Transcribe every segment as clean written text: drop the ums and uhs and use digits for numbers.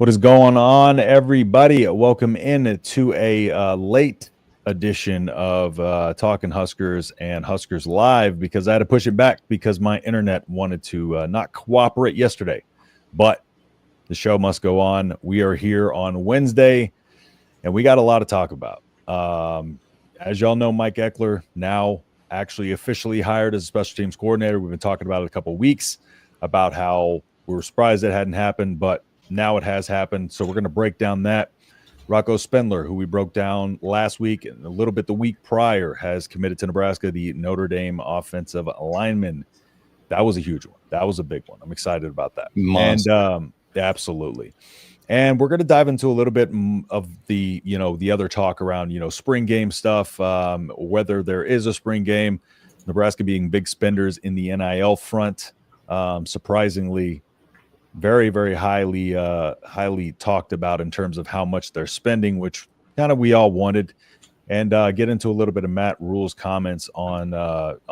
What is going on, everybody? Welcome in to a late edition of Talking Huskers and Huskers Live, because I had to push it back because my internet wanted to not cooperate yesterday. But the show must go on. We are here on Wednesday, and we got a lot to talk about. As y'all know, Mike Ekler now actually officially hired as a special teams coordinator. We've been talking about it a couple of weeks about how we were surprised it hadn't happened, but now it has happened. So we're going to break down that. Rocco Spindler, who we broke down last week and a little bit the week prior, has committed to Nebraska, the Notre Dame offensive lineman. That was a huge one. That was a big one. I'm excited about that. Monster. And absolutely. And we're going to dive into a little bit of the, the other talk around, spring game stuff, whether there is a spring game, Nebraska being big spenders in the NIL front. Surprisingly, very, very highly talked about in terms of how much they're spending, which kind of we all wanted, and get into a little bit of Matt Rule's comments on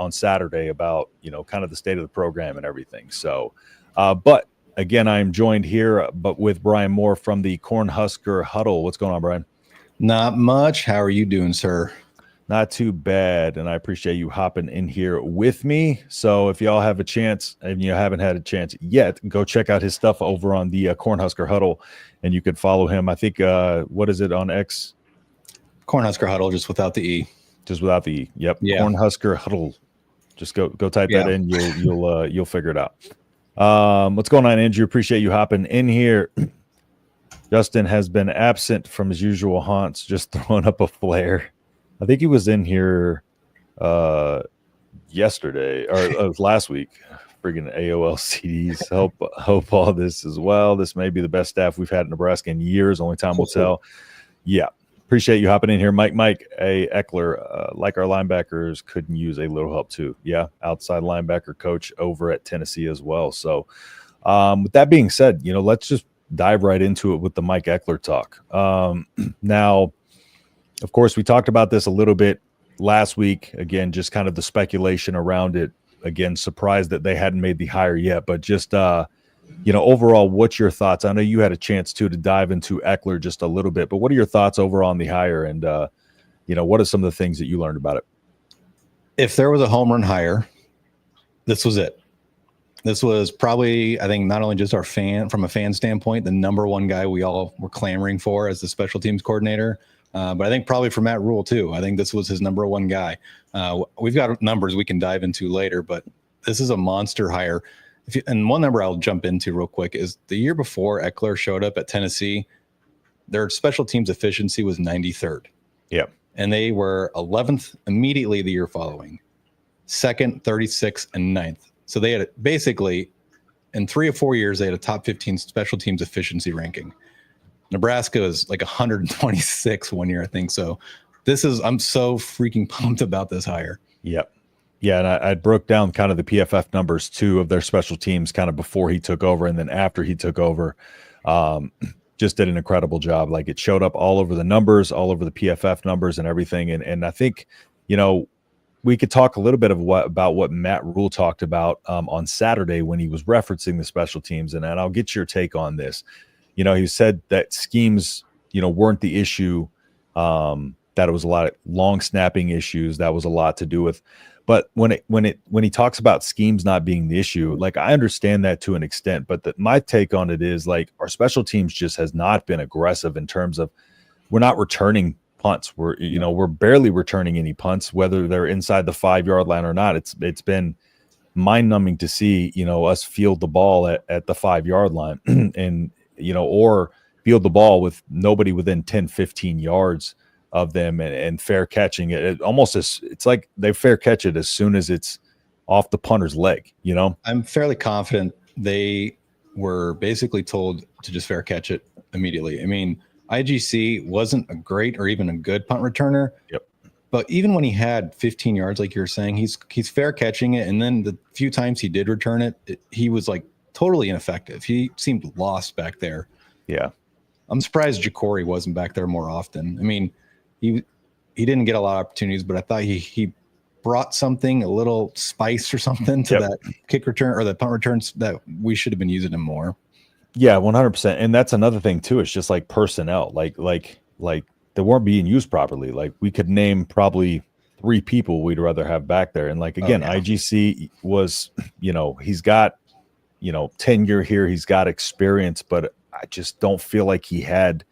Saturday about, kind of the state of the program and everything. So, but again, I'm joined here, but with Brian Moore from the Cornhusker Huddle. What's going on, Brian? Not much. How are you doing, sir? Not too bad, and I appreciate you hopping in here with me. So if y'all have a chance, and you haven't had a chance yet, go check out his stuff over on the Cornhusker Huddle, and you can follow him. I think, what is it on X? Cornhusker Huddle, just without the E. Just without the E. Yep. Yeah. Cornhusker Huddle. Just go type that in. You'll figure it out. What's going on, Andrew? Appreciate you hopping in here. Justin has been absent from his usual haunts, just throwing up a flare. I think he was in here yesterday or last week. Friggin' AOL CDs. Hope all this is well. This may be the best staff we've had in Nebraska in years. Only time will tell. Yeah. Appreciate you hopping in here. Mike, Ekler, like our linebackers, couldn't use a little help too. Yeah. Outside linebacker coach over at Tennessee as well. So with that being said, let's just dive right into it with the Mike Ekler talk. Now, of course, we talked about this a little bit last week. Again, just kind of the speculation around it. Again, surprised that they hadn't made the hire yet. But just, overall, what's your thoughts? I know you had a chance, to dive into Ekler just a little bit. But what are your thoughts overall on the hire? And, what are some of the things that you learned about it? If there was a home run hire, this was it. This was probably, I think, not only just from a fan standpoint, the number one guy we all were clamoring for as the special teams coordinator. But I think probably for Matt Rule, too. I think this was his number one guy. We've got numbers we can dive into later, but this is a monster hire. And one number I'll jump into real quick is the year before Ekler showed up at Tennessee, their special teams efficiency was 93rd. Yeah. And they were 11th immediately the year following, 2nd, 36th, and 9th. So they had basically, in 3 or 4 years, they had a top 15 special teams efficiency ranking. Nebraska is like 126 one year, I think. So I'm so freaking pumped about this hire. Yep. Yeah, and I broke down kind of the PFF numbers, too, of their special teams kind of before he took over and then after he took over. Just did an incredible job. Like, it showed up all over the numbers, all over the PFF numbers and everything. And I think, we could talk a little bit about what Matt Rule talked about on Saturday when he was referencing the special teams. And I'll get your take on this. He said that schemes, weren't the issue, that it was a lot of long snapping issues. That was a lot to do with. But when he talks about schemes not being the issue, like, I understand that to an extent. But my take on it is, like, our special teams just has not been aggressive in terms of we're not returning punts. We're barely returning any punts, whether they're inside the 5-yard line or not. It's been mind-numbing to see, us field the ball at the 5-yard line and, or field the ball with nobody within 10, 15 yards of them and fair catching it. It's like they fair catch it as soon as it's off the punter's leg, I'm fairly confident they were basically told to just fair catch it immediately. I mean, IGC wasn't a great or even a good punt returner. Yep. But even when he had 15 yards, like you were saying, he's fair catching it. And then the few times he did return it, he was like totally ineffective. He seemed lost back there. Yeah. I'm surprised Jacory wasn't back there more often. I mean, he didn't get a lot of opportunities, but I thought he brought something, a little spice or something to that kick return or the punt returns that we should have been using him more. Yeah, 100%. And that's another thing too. It's just like personnel, like they weren't being used properly. Like we could name probably 3 people we'd rather have back there. And like, again, IGC was, he's got, 10-year here. He's got experience, but I just don't feel like he had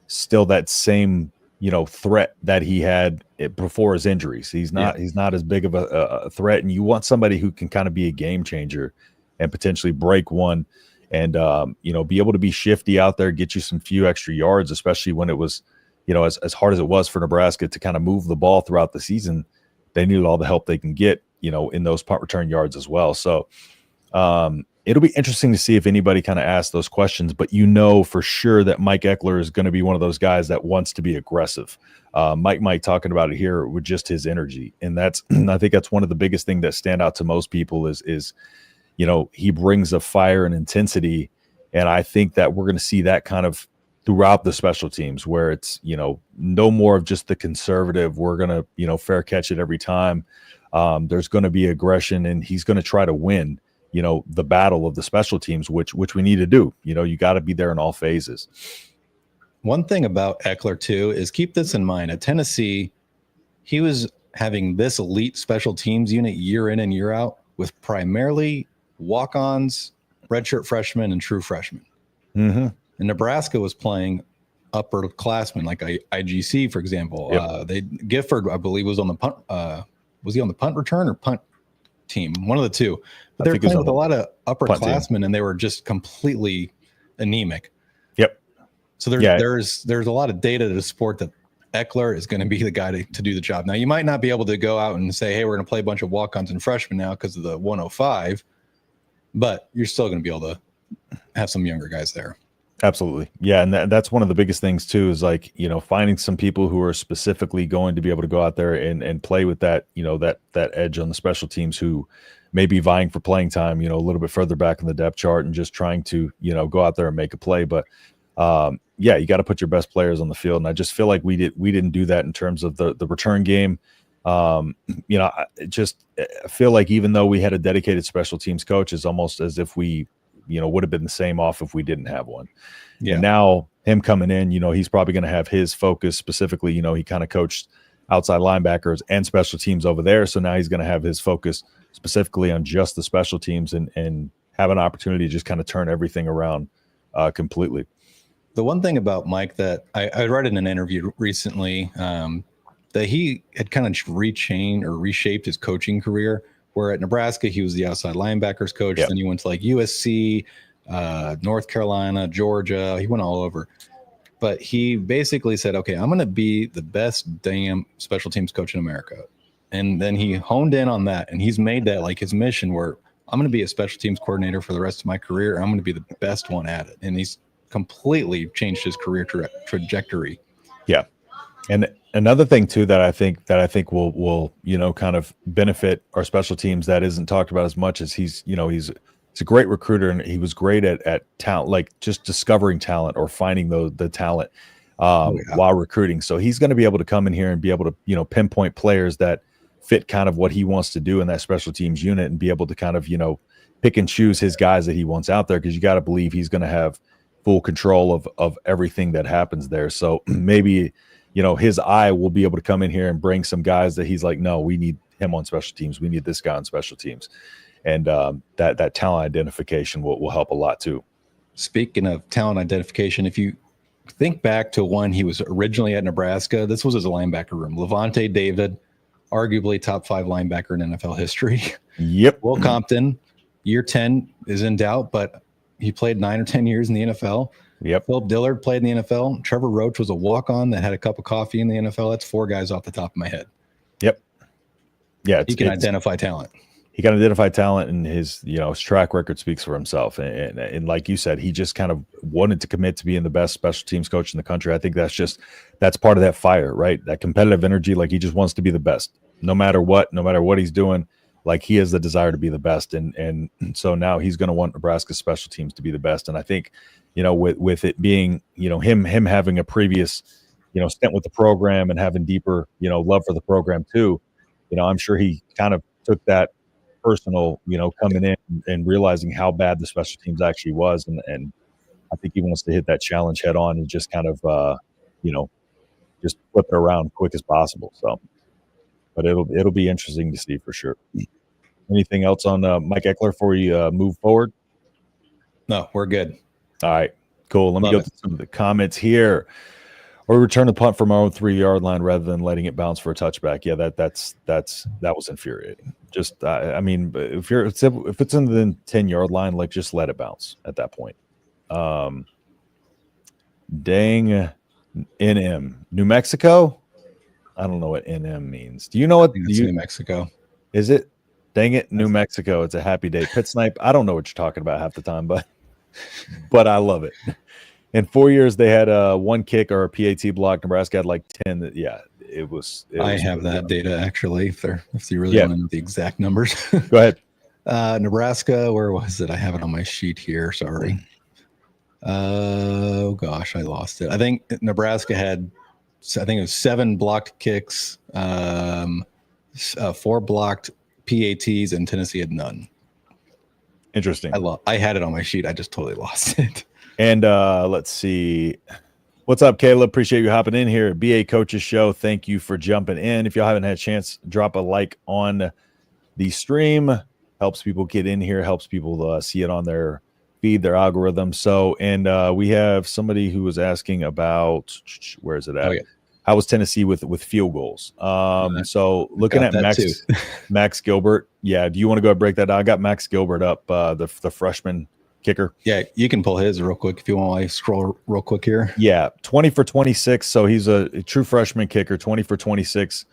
still that same, threat that he had before his injuries. He's not as big of a threat. And you want somebody who can kind of be a game changer and potentially break one and, be able to be shifty out there, get you some few extra yards, especially when it was, as hard as it was for Nebraska to kind of move the ball throughout the season. They needed all the help they can get, in those punt return yards as well. So it'll be interesting to see if anybody kind of asks those questions, but for sure that Mike Ekler is going to be one of those guys that wants to be aggressive. Mike talking about it here with just his energy. And that's, I think that's one of the biggest things that stand out to most people is, he brings a fire and intensity. And I think that we're going to see that kind of throughout the special teams where it's, no more of just the conservative, we're going to, fair catch it every time. There's going to be aggression and he's going to try to win, the battle of the special teams, which we need to do. You got to be there in all phases. One thing about Ekler too is keep this in mind. At Tennessee, he was having this elite special teams unit year in and year out with primarily walk-ons, redshirt freshmen, and true freshmen. Mm-hmm. And Nebraska was playing upperclassmen like IGC, for example. Yep. Gifford, I believe, was on the punt. Was he on the punt return or punt team? One of the two. But they were playing with a lot of upperclassmen, and they were just completely anemic. Yep. So there's a lot of data to support that Ekler is going to be the guy to do the job. Now, you might not be able to go out and say, hey, we're going to play a bunch of walk-ons and freshmen now because of the 105, but you're still going to be able to have some younger guys there. Absolutely. Yeah. And that's one of the biggest things too, is like, finding some people who are specifically going to be able to go out there and play with that, that edge on the special teams who may be vying for playing time, a little bit further back in the depth chart and just trying to, go out there and make a play. But you got to put your best players on the field. And I just feel like we didn't do that in terms of the return game. I feel like even though we had a dedicated special teams coach, it's almost as if we, would have been the same off if we didn't have one. Yeah. And now him coming in, he's probably going to have his focus specifically. He kind of coached outside linebackers and special teams over there. So now he's going to have his focus specifically on just the special teams and have an opportunity to just kind of turn everything around completely. The one thing about Mike that I read in an interview recently that he had kind of reshaped his coaching career. Where at Nebraska, he was the outside linebackers coach. Yep. Then he went to like USC, North Carolina, Georgia. He went all over. But he basically said, okay, I'm going to be the best damn special teams coach in America. And then he honed in on that. And he's made that like his mission where I'm going to be a special teams coordinator for the rest of my career. I'm going to be the best one at it. And he's completely changed his career trajectory. Yeah. And another thing too that I think will kind of benefit our special teams that isn't talked about as much as he's a great recruiter and he was great at talent, like just discovering talent or finding the talent while recruiting. So he's going to be able to come in here and be able to pinpoint players that fit kind of what he wants to do in that special teams unit and be able to kind of pick and choose his guys that he wants out there, because you got to believe he's going to have full control of everything that happens there. So maybe his eye will be able to come in here and bring some guys that he's like, no, we need him on special teams. We need this guy on special teams. And that talent identification will help a lot too. Speaking of talent identification, if you think back to when he was originally at Nebraska, this was his linebacker room. Levante David, arguably top 5 linebacker in NFL history. Yep. Will Compton, year 10 is in doubt, but he played 9 or 10 years in the NFL. Yep. Philip Dillard played in the NFL. Trevor Roach was a walk-on that had a cup of coffee in the NFL. That's 4 guys off the top of my head. Yep. Yeah. He can identify talent. He can identify talent, and his track record speaks for himself. And like you said, he just kind of wanted to commit to being the best special teams coach in the country. I think that's part of that fire, right? That competitive energy. Like he just wants to be the best, no matter what he's doing. Like he has the desire to be the best. And so now he's going to want Nebraska's special teams to be the best. And I think, with it being, him having a previous, stint with the program and having deeper, love for the program too, I'm sure he kind of took that personal, coming in and realizing how bad the special teams actually was and I think he wants to hit that challenge head on and just kind of, just flip it around quick as possible. So, but it'll be interesting to see for sure. Anything else on Mike Ekler before we move forward? No, we're good. All right, cool. Let me go to some of the comments here. Or return the punt from our own 3-yard line rather than letting it bounce for a touchback. Yeah, that was infuriating. Just, I mean, if it's in the 10-yard line, like just let it bounce at that point. Dang, NM, New Mexico. I don't know what NM means. Do you know what? New Mexico. Is it? Dang it, New Mexico. It's a happy day. Pit snipe. I don't know what you're talking about half the time, but I love it. In 4 years, they had one kick or a PAT block. Nebraska had like 10. Yeah, it was. I have that data actually. If you really want to know the exact numbers, go ahead. Nebraska. Where was it? I have it on my sheet here. Sorry. Oh gosh, I lost it. I think Nebraska had. I think it was 7 blocked kicks, 4 blocked PATs, and Tennessee had none. Interesting. I had it on my sheet. I just totally lost it. And let's see. What's up, Caleb? Appreciate you hopping in here. BA Coaches Show. Thank you for jumping in. If y'all haven't had a chance, drop a like on the stream. Helps people get in here. Helps people see it on their feed, their algorithm. So, and we have somebody who was asking about, where is it at? Oh, yeah. How was Tennessee with field goals? So looking at Max Gilbert. Yeah. Do you want to go and break that down? I got Max Gilbert up, the freshman kicker. Yeah, you can pull his real quick if you want. I scroll real quick here. Yeah, 20 for 26. So he's a true freshman kicker. 20 for 26,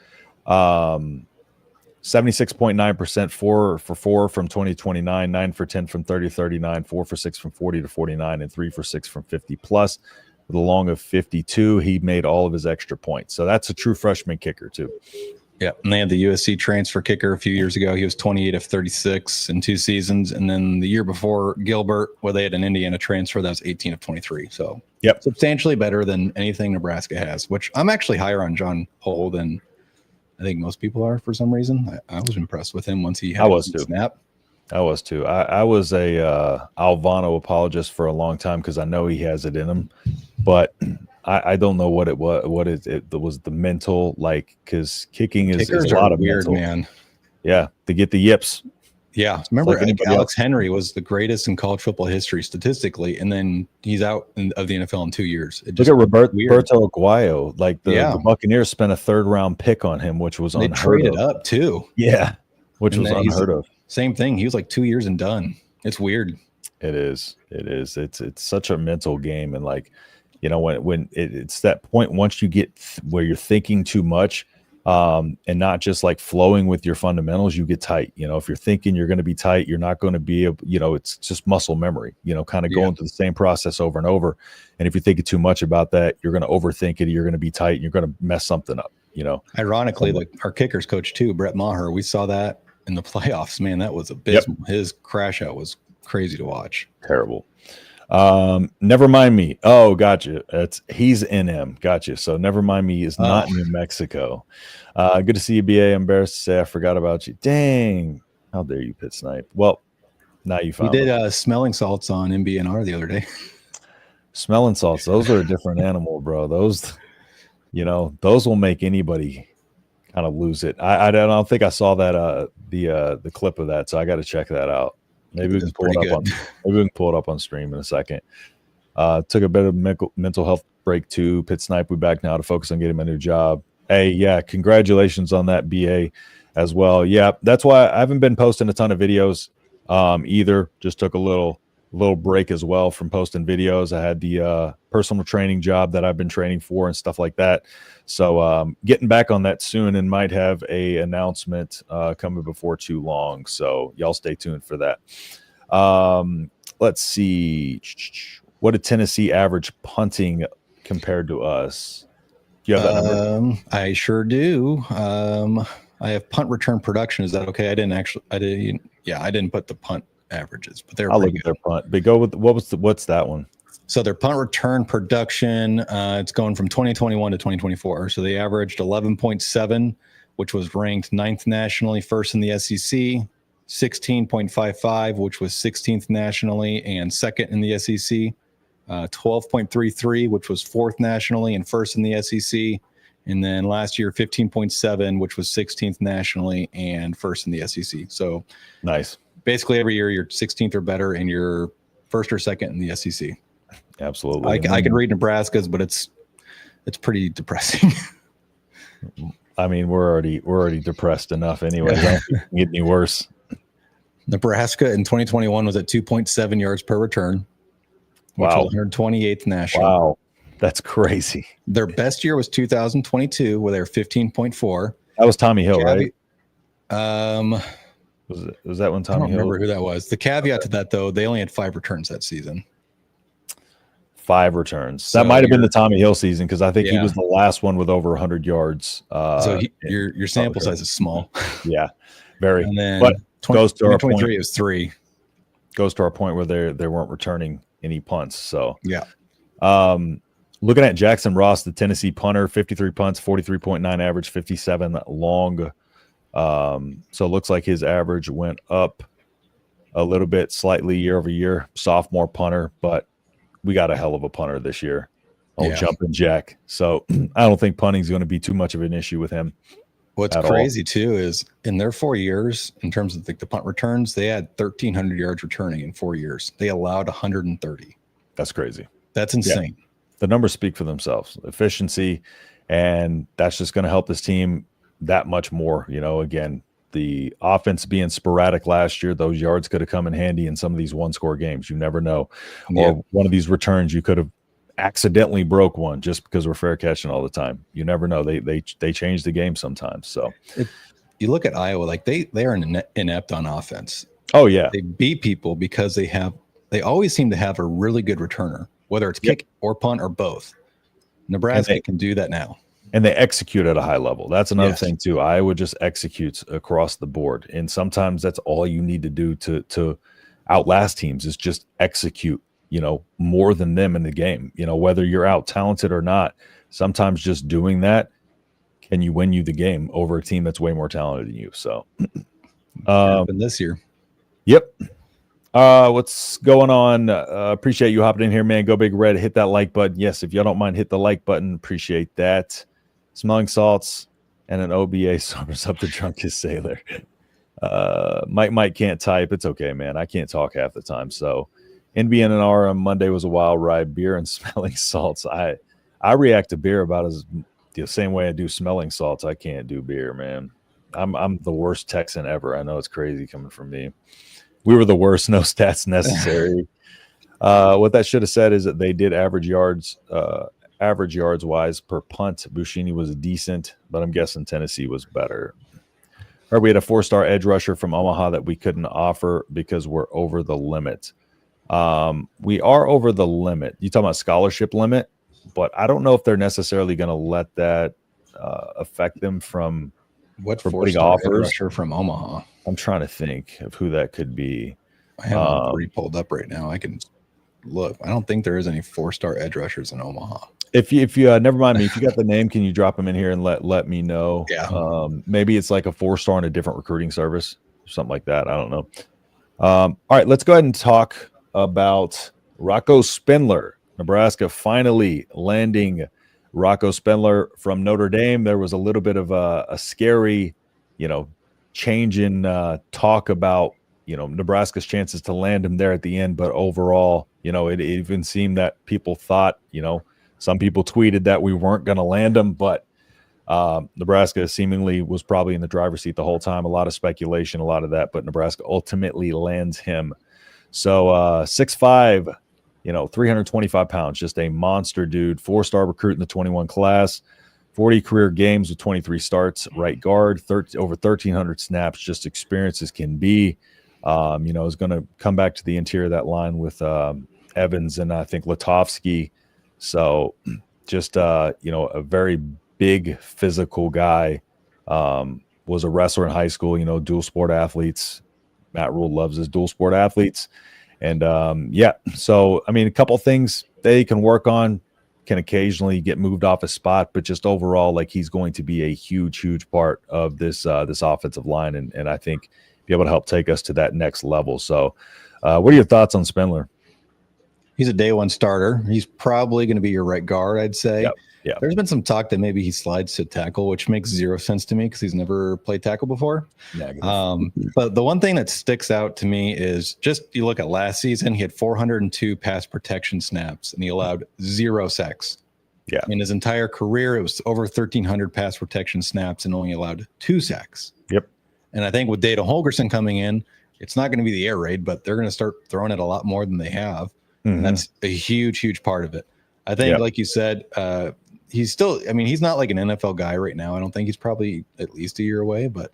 76.9%, 4 for 4 from 20-29, 9 for 10 from 30-39, 4 for 6 from 40-49, and 3 for 6 from 50 plus. With a long of 52, he made all of his extra points. So that's a true freshman kicker too. Yeah, and they had the USC transfer kicker a few years ago. He was 28 of 36 in 2 seasons. And then the year before, Gilbert, where they had an Indiana transfer, that was 18 of 23. So yep, substantially better than anything Nebraska has, which I'm actually higher on John Hull than I think most people are for some reason. I was impressed with him once he had a snap. I was too. I was a Alvano apologist for a long time because I know he has it in him, but I don't know what it was. It was the mental, like, because kicking is a lot of weird, mental. Man. Yeah, to get the yips. Yeah, remember Alex Henry was the greatest in college football history statistically, and then he's out of the NFL in 2 years. Look at Roberto Aguayo. Like the Buccaneers spent a 3rd-round pick on him, which was unheard of. They traded up too. Yeah, which was unheard of. Same thing. He was like 2 years and done. It's weird. It is. It's such a mental game, and like, you know, when it's that point once you get where you're thinking too much, and not just like flowing with your fundamentals, you get tight. You know, if you're thinking you're going to be tight, you're not going to be able, you know, it's just muscle memory, you know, kind of going through the same process over and over. And if you're thinking too much about that, you're going to overthink it. You're going to be tight and you're going to mess something up, you know. Ironically, like our kickers coach too, Brett Maher, we saw that in the playoffs. Man, that was abysmal. Yep. His crash out was crazy to watch. Terrible. Never mind me. Oh, gotcha. He's NM. Gotcha. So never mind me is not New Mexico. Good to see you, BA. Embarrassed to say I forgot about you. Dang. How dare you, Pit Snipe? Well, now you found it. We did smelling salts on MBNR the other day. Smelling salts. Those are a different animal, bro. Those, you know, those will make anybody kind of lose it. I don't think I saw that the clip of that, so I got to check that out. Maybe we can pull it up on stream in a second. Took a bit of mental health break too. Pit Snipe, we back now to focus on getting a new job. Hey, yeah, congratulations on that, BA, as well. Yeah, that's why I haven't been posting a ton of videos either. Just took a little break as well from posting videos. I had the personal training job that I've been training for and stuff like that. So getting back on that soon, and might have a announcement coming before too long. So y'all stay tuned for that. Let's see. What did Tennessee average punting compared to us? Do you have that number? I sure do. I have punt return production. Is that okay? I didn't put the punt averages, but they're I'll look at their punt. But go with what's that one? So their punt return production, it's going from 2021 to 2024. So they averaged 11.7, which was ranked 9th nationally, 1st in the SEC, 16.55, which was 16th nationally and 2nd in the SEC. 12.33, which was 4th nationally and 1st in the SEC. And then last year, 15.7, which was 16th nationally and 1st in the SEC. So nice. Basically every year you're 16th or better and you're 1st or 2nd in the SEC. Absolutely. I can read Nebraska's, but it's pretty depressing. I mean, we're already depressed enough anyway. I don't think it can get any worse. Nebraska in 2021 was at 2.7 yards per return, which was 128th national. Wow. That's crazy. Their best year was 2022, where they were 15.4. That was Tommy Hill, right? Was that when Tommy Hill? I don't remember who that was. The caveat to that, though, they only had 5 returns that season. 5 returns. So that might have been the Tommy Hill season because I think he was the last one with over 100 yards. So your sample size is small. Yeah, very. And then but goes to our point. It was 3. Goes to our point where they weren't returning any punts. So yeah. Looking at Jackson Ross, the Tennessee punter, 53 punts, 43.9 average, 57 long. So it looks like his average went up a little bit slightly year over year. Sophomore punter, but we got a hell of a punter this year. Jumping Jack. So I don't think punting is going to be too much of an issue with him. What's crazy too is in their 4 years, in terms of the punt returns, they had 1,300 yards returning in 4 years. They allowed 130. That's crazy. That's insane. Yeah. The numbers speak for themselves. Efficiency, and that's just going to help this team that much more. Again, the offense being sporadic last year, those yards could have come in handy in some of these one-score games. You never know. Yeah. Or one of these returns, you could have accidentally broke one just because we're fair catching all the time. You never know. They change the game sometimes. So you look at Iowa, like they are inept on offense. Oh yeah, they beat people because they always seem to have a really good returner, whether it's kick or punt or both. Nebraska can do that now. And they execute at a high level. That's another thing too. Iowa just executes across the board. And sometimes that's all you need to do to outlast teams is just execute, more than them in the game. Whether you're out talented or not, sometimes just doing that can win you the game over a team that's way more talented than you. So happened this year. Yep. What's going on? Appreciate you hopping in here, man. Go Big Red. Hit that like button. Yes, if y'all don't mind, hit the like button. Appreciate that. Smelling salts and an OBA summers up the drunkest sailor. Mike can't type. It's okay, man. I can't talk half the time. So NBNR on Monday was a wild ride. Beer and smelling salts. I react to beer about as the same way I do smelling salts. I can't do beer, man. I'm the worst Texan ever. I know it's crazy coming from me. We were the worst. No stats necessary. What that should have said is that they did average yards wise per punt. Buschini was decent, but I'm guessing Tennessee was better. We had a 4-star edge rusher from Omaha that we couldn't offer because we're over the limit. We are over the limit. You talking about scholarship limit, but I don't know if they're necessarily going to let that affect them from what 4-star edge rusher from Omaha. I'm trying to think of who that could be. I have all 3 pulled up right now. I can look. I don't think there is any 4-star edge rushers in Omaha. If you never mind me, if you got the name, can you drop them in here and let me know? Yeah. Maybe it's like a 4-star in a different recruiting service, something like that. I don't know. All right, let's go ahead and talk about Rocco Spindler. Nebraska finally landing Rocco Spindler from Notre Dame. There was a little bit of a scary, change in talk about Nebraska's chances to land him there at the end, but overall, it even seemed that people thought, some people tweeted that we weren't going to land him, but Nebraska seemingly was probably in the driver's seat the whole time. A lot of speculation, a lot of that, but Nebraska ultimately lands him. So 6'5", 325 pounds, just a monster dude, 4-star recruit in the 21 class, 40 career games with 23 starts, right guard, over 1,300 snaps, just experience as can be. Is going to come back to the interior of that line with Evans and I think Latovsky. So just, a very big physical guy, was a wrestler in high school, dual sport athletes. Matt Rule loves his dual sport athletes. And so, I mean, a couple things they can work on, can occasionally get moved off a spot, but just overall, like he's going to be a huge part of this offensive line. And I think be able to help take us to that next level. So what are your thoughts on Spindler? He's a day one starter. He's probably going to be your right guard, I'd say. Yep. Yeah. There's been some talk that maybe he slides to tackle, which makes zero sense to me because he's never played tackle before. But the one thing that sticks out to me is just you look at last season, he had 402 pass protection snaps and he allowed 0 sacks. Yeah. In his entire career, it was over 1,300 pass protection snaps and only allowed 2 sacks. Yep. And I think with Data Holgorsen coming in, it's not going to be the air raid, but they're going to start throwing it a lot more than they have. And that's a huge part of it. I think, like you said, he's still, I mean, he's not like an NFL guy right now. I don't think he's probably at least a year away, but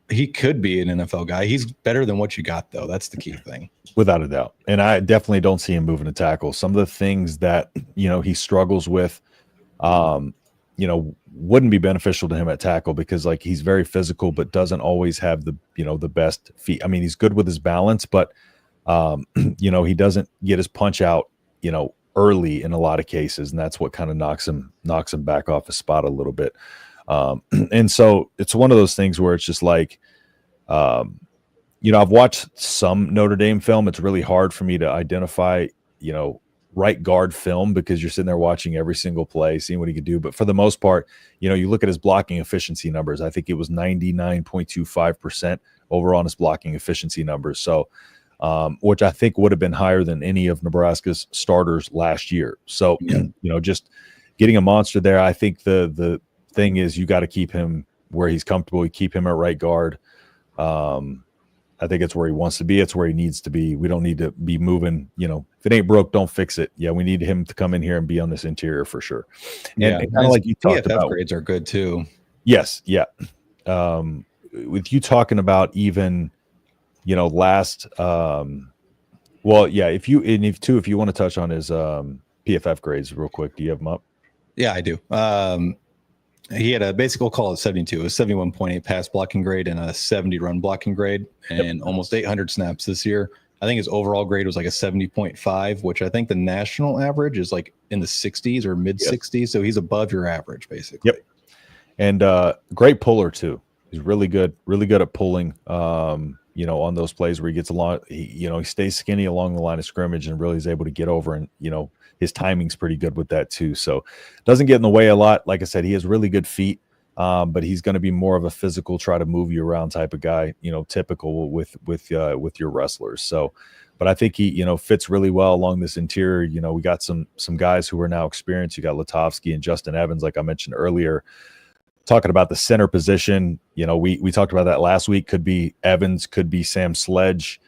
he could be an NFL guy. He's better than what you got, though. That's the key thing. Without a doubt. And I definitely don't see him moving to tackle. Some of the things that, he struggles with, wouldn't be beneficial to him at tackle because like he's very physical, but doesn't always have the, the best feet. I mean, he's good with his balance, but, he doesn't get his punch out, early in a lot of cases. And that's what kind of knocks him back off his spot a little bit. And so it's one of those things where it's just like, I've watched some Notre Dame film. It's really hard for me to identify, right guard film because you're sitting there watching every single play, seeing what he could do. But for the most part, you look at his blocking efficiency numbers. I think it was 99.25% overall on his blocking efficiency numbers. So, which I think would have been higher than any of Nebraska's starters last year. So, just getting a monster there. I think the thing is you got to keep him where he's comfortable. You keep him at right guard. I think it's where he wants to be. It's where he needs to be. We don't need to be moving, if it ain't broke, don't fix it. Yeah. We need him to come in here and be on this interior for sure. And kind of like you talked about, grades are good too. Yes. Yeah. With you talking about even, last, if you want to touch on his, PFF grades real quick, do you have them up? Yeah, I do. He had we'll call it 72. It was 71.8 pass blocking grade and a 70 run blocking grade and almost 800 snaps this year. I think his overall grade was like a 70.5, which I think the national average is like in the 60s or mid 60s. So he's above your average basically. Yep. And great puller too. He's really good at pulling, on those plays where he gets along, he stays skinny along the line of scrimmage and really is able to get over and, his timing's pretty good with that too. So doesn't get in the way a lot. Like I said, he has really good feet, but he's going to be more of a physical, try to move you around type of guy, typical with your wrestlers. So, but I think he, fits really well along this interior. We got some guys who are now experienced. You got Latovsky and Justin Evans, like I mentioned earlier, talking about the center position. We talked about that last week. Could be Evans, could be Sam Sledge.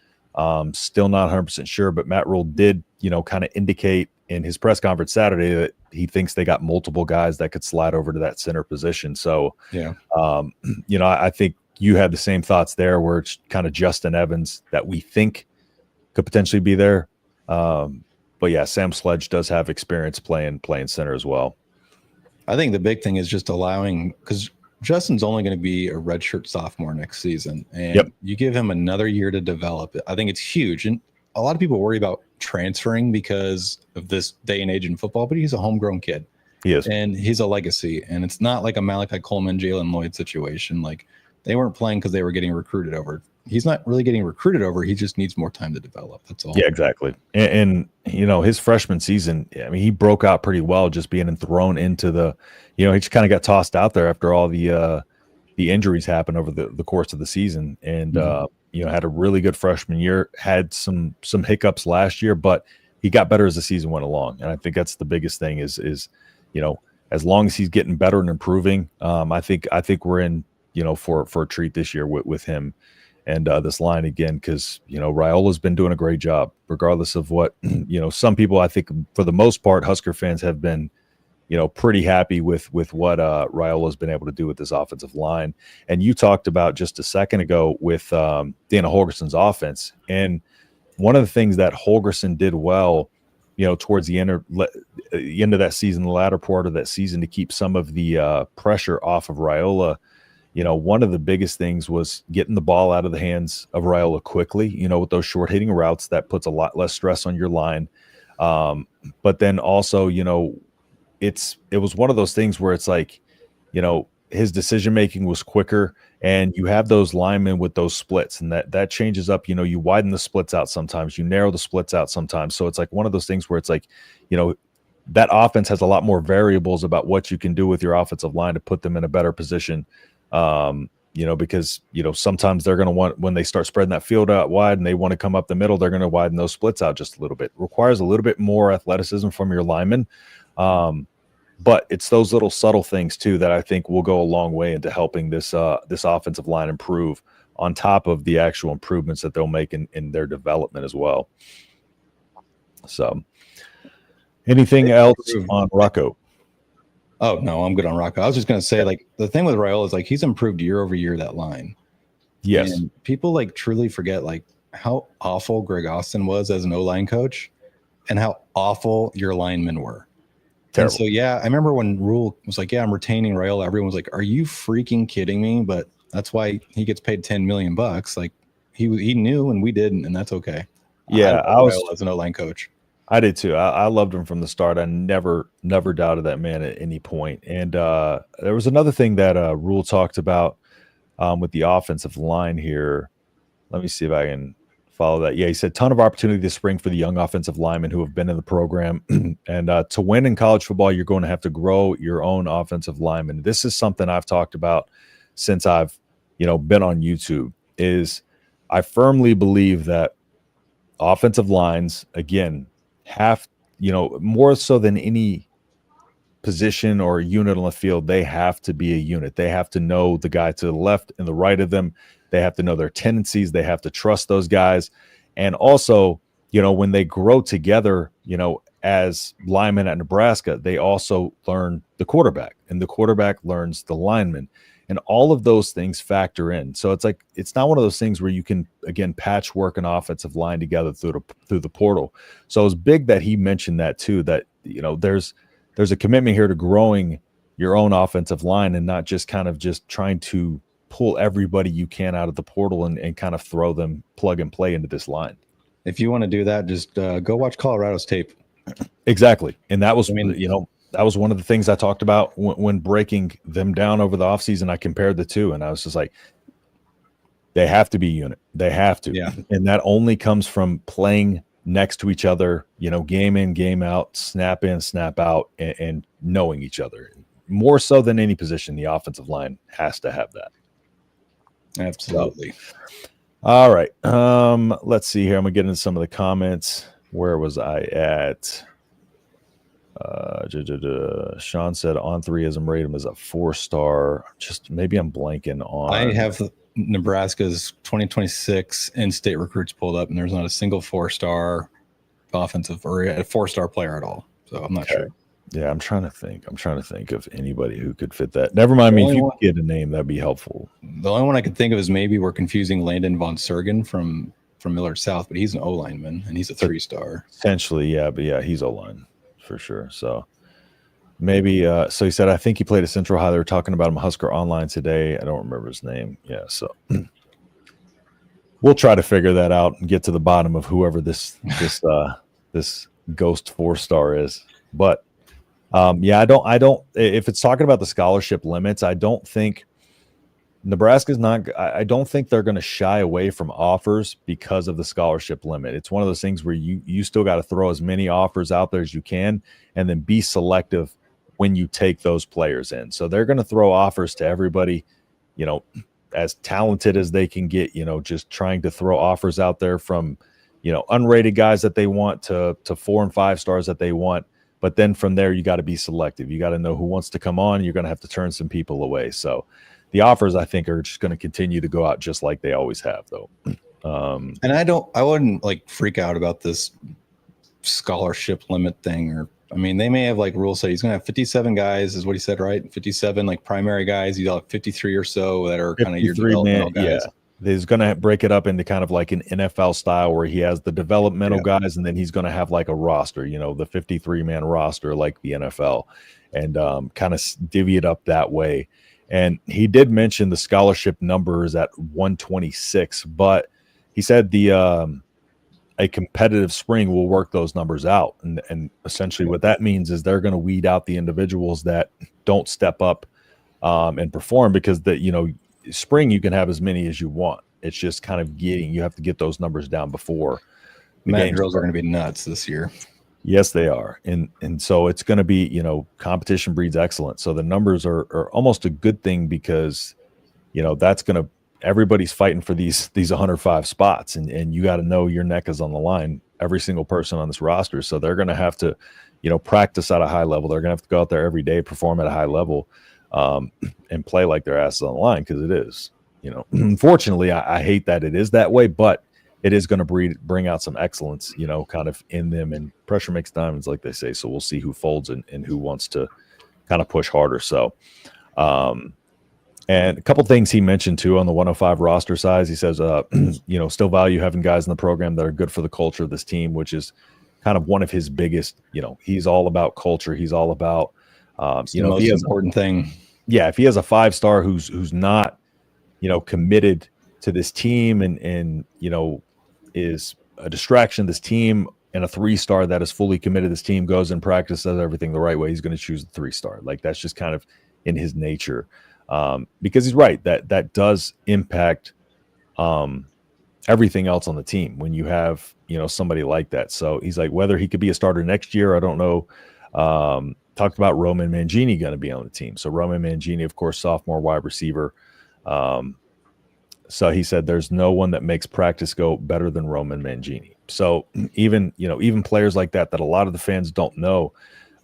Still not 100% sure, but Matt Rule did, kind of indicate in his press conference Saturday that he thinks they got multiple guys that could slide over to that center position. So, I think you had the same thoughts there where it's kind of Justin Evans that we think could potentially be there. But yeah, Sam Sledge does have experience playing center as well. I think the big thing is just allowing, because Justin's only going to be a redshirt sophomore next season, and you give him another year to develop. I think it's huge. And a lot of people worry about transferring because of this day and age in football, but he's a homegrown kid. He is. And he's a legacy. And it's not like a Malachi Coleman, Jalen Lloyd situation. Like they weren't playing because they were getting recruited over. He's not really getting recruited over. He just needs more time to develop. That's all. Yeah, exactly. And his freshman season, I mean, he broke out pretty well just being thrown into the, he just kind of got tossed out there after all the injuries happened over the course of the season. And, had a really good freshman year, had some hiccups last year, but he got better as the season went along. And I think that's the biggest thing is as long as he's getting better and improving, I think we're in, for a treat this year with him and this line again, because, Raiola's been doing a great job, regardless of what, some people, I think for the most part, Husker fans have been, pretty happy with what Raiola's been able to do with this offensive line. And you talked about just a second ago with Dana Holgorsen's offense. And one of the things that Holgorsen did well, towards the end of that season, the latter part of that season, to keep some of the pressure off of Raiola, one of the biggest things was getting the ball out of the hands of Raiola quickly, with those short hitting routes that puts a lot less stress on your line. But then also, it was one of those things where it's like, his decision making was quicker and you have those linemen with those splits, and that changes up. You widen the splits out sometimes, you narrow the splits out sometimes. So it's like one of those things where it's like, that offense has a lot more variables about what you can do with your offensive line to put them in a better position. Because sometimes they're going to want, when they start spreading that field out wide and they want to come up the middle, they're going to widen those splits out just a little bit. It requires a little bit more athleticism from your linemen. But it's those little subtle things too that I think will go a long way into helping this offensive line improve, on top of the actual improvements that they'll make in their development as well. So anything else on Rocco? Oh, no, I'm good on Rocco. I was just going to say, like, the thing with Raiola is, like, he's improved year over year, that line. Yes. And people, like, truly forget, like, how awful Greg Austin was as an O-line coach and how awful your linemen were. Terrible. And so, yeah, I remember when Rule was like, yeah, I'm retaining Raiola. Everyone was like, are you freaking kidding me? But that's why he gets paid $10 million. Like, he knew and we didn't, and that's okay. Yeah, I was Raiola as an O-line coach. I did too. I loved him from the start. I never doubted that man at any point. And there was another thing that Rule talked about with the offensive line here. Let me see if I can follow that. Yeah, he said ton of opportunity this spring for the young offensive linemen who have been in the program. And to win in college football, you're going to have to grow your own offensive linemen. This is something I've talked about since I've been on YouTube. Is I firmly believe that offensive lines, again, have, more so than any position or unit on the field, they have to be a unit. They have to know the guy to the left and the right of them. They have to know their tendencies. They have to trust those guys. And also, when they grow together, as linemen at Nebraska, they also learn the quarterback, and the quarterback learns the lineman. And all of those things factor in. So it's like, it's not one of those things where you can, again, patchwork an offensive line together through the portal. So it was big that he mentioned that too, that, there's a commitment here to growing your own offensive line and not just kind of just trying to pull everybody you can out of the portal and kind of throw them plug and play into this line. If you want to do that, just go watch Colorado's tape. Exactly. And that was, that was one of the things I talked about when breaking them down over the offseason. I compared the two, and I was just like, they have to be a unit. They have to. Yeah. And that only comes from playing next to each other, game in, game out, snap in, snap out, and knowing each other. More so than any position, the offensive line has to have that. Absolutely. So, all right. Let's see here. I'm going to get into some of the comments. Where was I at? Sean said on-3ism rate him as a 4-star. Just maybe I'm blanking on. I have Nebraska's 2026 in-state recruits pulled up, and there's not a single 4-star offensive or a 4-star player at all. So I'm not sure. Yeah, I'm trying to think of anybody who could fit that. Never mind me. If you could get a name, that'd be helpful. The only one I could think of is maybe we're confusing Landon Von Sergen from Millard South, but he's an O-lineman and he's a 3-star. Essentially, yeah, but yeah, he's O-line for sure. So maybe so he said, I think he played at Central High. They were talking about him Husker online today. I don't remember his name. Yeah, so we'll try to figure that out and get to the bottom of whoever this ghost 4-star is. But yeah, I don't if it's talking about the scholarship limits, I don't think Nebraska's not. I don't think they're going to shy away from offers because of the scholarship limit. It's one of those things where you still got to throw as many offers out there as you can, and then be selective when you take those players in. So they're going to throw offers to everybody, as talented as they can get. Just trying to throw offers out there from, unrated guys that they want to 4 and 5 stars that they want. But then from there, you got to be selective. You got to know who wants to come on. You're going to have to turn some people away. So the offers, I think, are just going to continue to go out just like they always have, though. And I wouldn't like freak out about this scholarship limit thing. They may have like Rule say he's going to have 57 guys, is what he said, right? 57 like primary guys. You'll have 53 or so that are kind of your developmental guys. Yeah. He's going to break it up into kind of like an NFL style where he has the developmental guys, and then he's going to have like a roster, the 53-man roster like the NFL, and kind of divvy it up that way. And he did mention the scholarship numbers at 126, but he said a competitive spring will work those numbers out. And essentially what that means is they're going to weed out the individuals that don't step up and perform, because spring you can have as many as you want. It's just kind of you have to get those numbers down before the Mat drills are going to be nuts this year. Yes, they are. And so it's going to be, competition breeds excellence. So the numbers are almost a good thing because, that's going to, everybody's fighting for these 105 spots, and you got to know your neck is on the line, every single person on this roster. So they're going to have to, practice at a high level. They're going to have to go out there every day, perform at a high level, and play like their ass is on the line, because it is, unfortunately, I hate that it is that way, but it is going to bring out some excellence, kind of in them, and pressure makes diamonds, like they say. So we'll see who folds and who wants to kind of push harder. So, and a couple things he mentioned too on the 105 roster size. He says, still value having guys in the program that are good for the culture of this team, which is kind of one of his biggest, he's all about culture. He's all about, the most important thing. Yeah. If he has a 5-star who's not, committed to this team and is a distraction to this team, and a 3-star that is fully committed to this team, goes in practice, does everything the right way, he's going to choose the 3-star. Like, that's just kind of in his nature. Because he's right, that does impact everything else on the team when you have, somebody like that. So he's like, whether he could be a starter next year, I don't know. Talked about Roman Mangini going to be on the team. So Roman Mangini, of course, sophomore wide receiver. So he said there's no one that makes practice go better than Roman Mangini. So even players like that a lot of the fans don't know,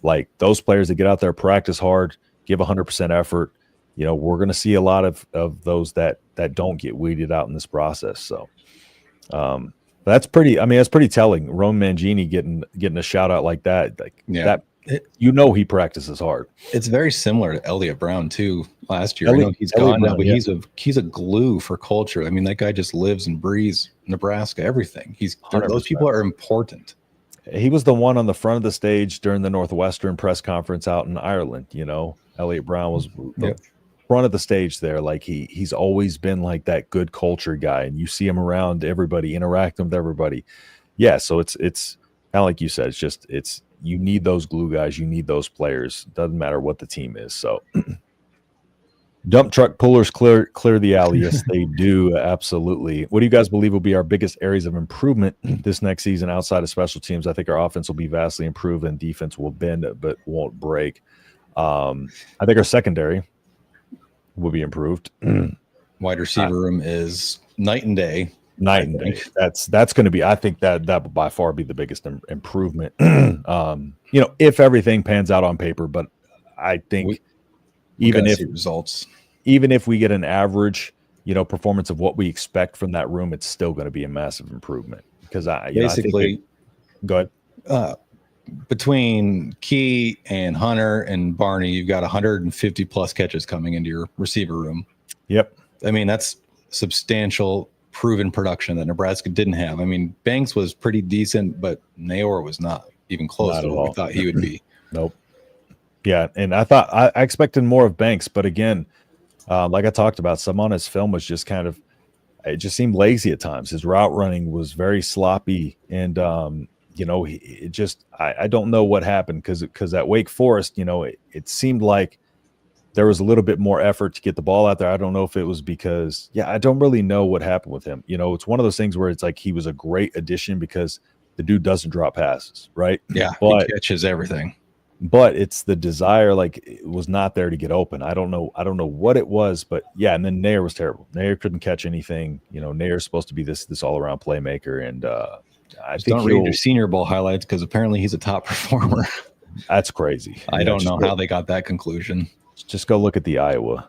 like those players that get out there, practice hard, give 100% effort, we're going to see a lot of those that don't get weeded out in this process. So that's pretty telling. Roman Mangini getting a shout out like that, he practices hard. It's very similar to Elliott Brown too. Last year, he's gone now, but he's a glue for culture. I mean, that guy just lives and breathes Nebraska. Everything. Those people are important. He was the one on the front of the stage during the Northwestern press conference out in Ireland. Elliott Brown was the front of the stage there. Like he's always been like that good culture guy, and you see him around everybody, interacting with everybody. Yeah, so it's kind of like you said. It's you need those glue guys. You need those players. Doesn't matter what the team is. So dump truck pullers clear the alley. Yes, they do. Absolutely. What do you guys believe will be our biggest areas of improvement this next season outside of special teams? I think our offense will be vastly improved and defense will bend but won't break. I think our secondary will be improved. Wide receiver room is night and day. Night and day. That's going to be, I think that will by far be the biggest improvement. If everything pans out on paper, but I think even if we get an average, performance of what we expect from that room, it's still going to be a massive improvement. Because I think go ahead. Between Key and Hunter and Barney, you've got 150 plus catches coming into your receiver room. Yep. I mean, that's substantial proven production that Nebraska didn't have. I mean, Banks was pretty decent, but Nayor was not even close to what we thought he would be. Nope. Yeah, and I expected more of Banks, but again, like I talked about, some on his film was just it just seemed lazy at times. His route running was very sloppy, and I don't know what happened because at Wake Forest, it seemed like there was a little bit more effort to get the ball out there. I don't know if it was because, I don't really know what happened with him. It's one of those things where it's like he was a great addition because the dude doesn't drop passes, right? Yeah, but he catches everything. But it's the desire, like it was not there to get open. I don't know what it was, but yeah. And then Nair was terrible. Nair couldn't catch anything. Nair's supposed to be this all around playmaker, and I think don't read your Senior Bowl highlights because apparently he's a top performer. That's crazy. I don't know how they got that conclusion. Just go look at the Iowa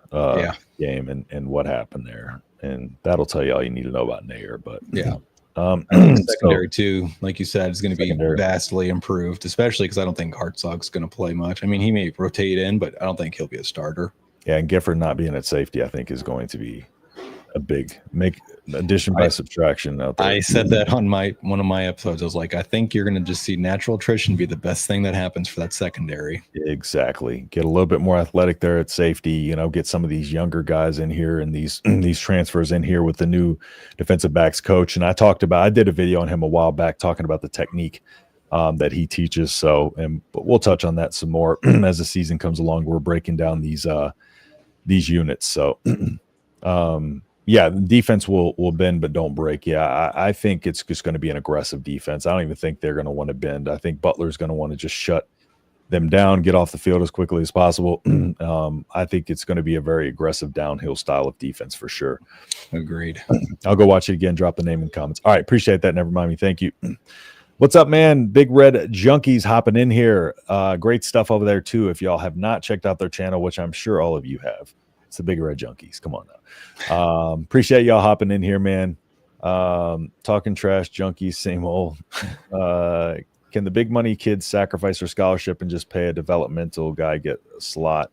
game and what happened there, and that'll tell you all you need to know about Nair. But yeah, secondary too, like you said, is going to be vastly improved, especially because I don't think Hartzog's going to play much. I mean, he may rotate in, but I don't think he'll be a starter. Yeah, and Gifford not being at safety, I think, is going to be a big addition by subtraction out there. I said that on one of my episodes. I was like, I think you're going to just see natural attrition be the best thing that happens for that secondary. Exactly. Get a little bit more athletic there at safety. Get some of these younger guys in here and these transfers in here with the new defensive backs coach. And I did a video on him a while back talking about the technique that he teaches. But we'll touch on that some more as the season comes along. We're breaking down these units. So. Yeah, the defense will bend but don't break. Yeah, I think it's just going to be an aggressive defense. I don't even think they're going to want to bend. I think Butler's going to want to just shut them down, get off the field as quickly as possible. I think it's going to be a very aggressive downhill style of defense for sure. Agreed. I'll go watch it again. Drop the name in the comments. All right, appreciate that. Never mind me. Thank you. What's up, man? Big Red Junkies hopping in here. Great stuff over there too. If y'all have not checked out their channel, which I'm sure all of you have, it's the Big Red Junkies. Come on now. Appreciate y'all hopping in here, man. Talking trash junkies, same old. Can the big money kids sacrifice their scholarship and just pay a developmental guy get a slot?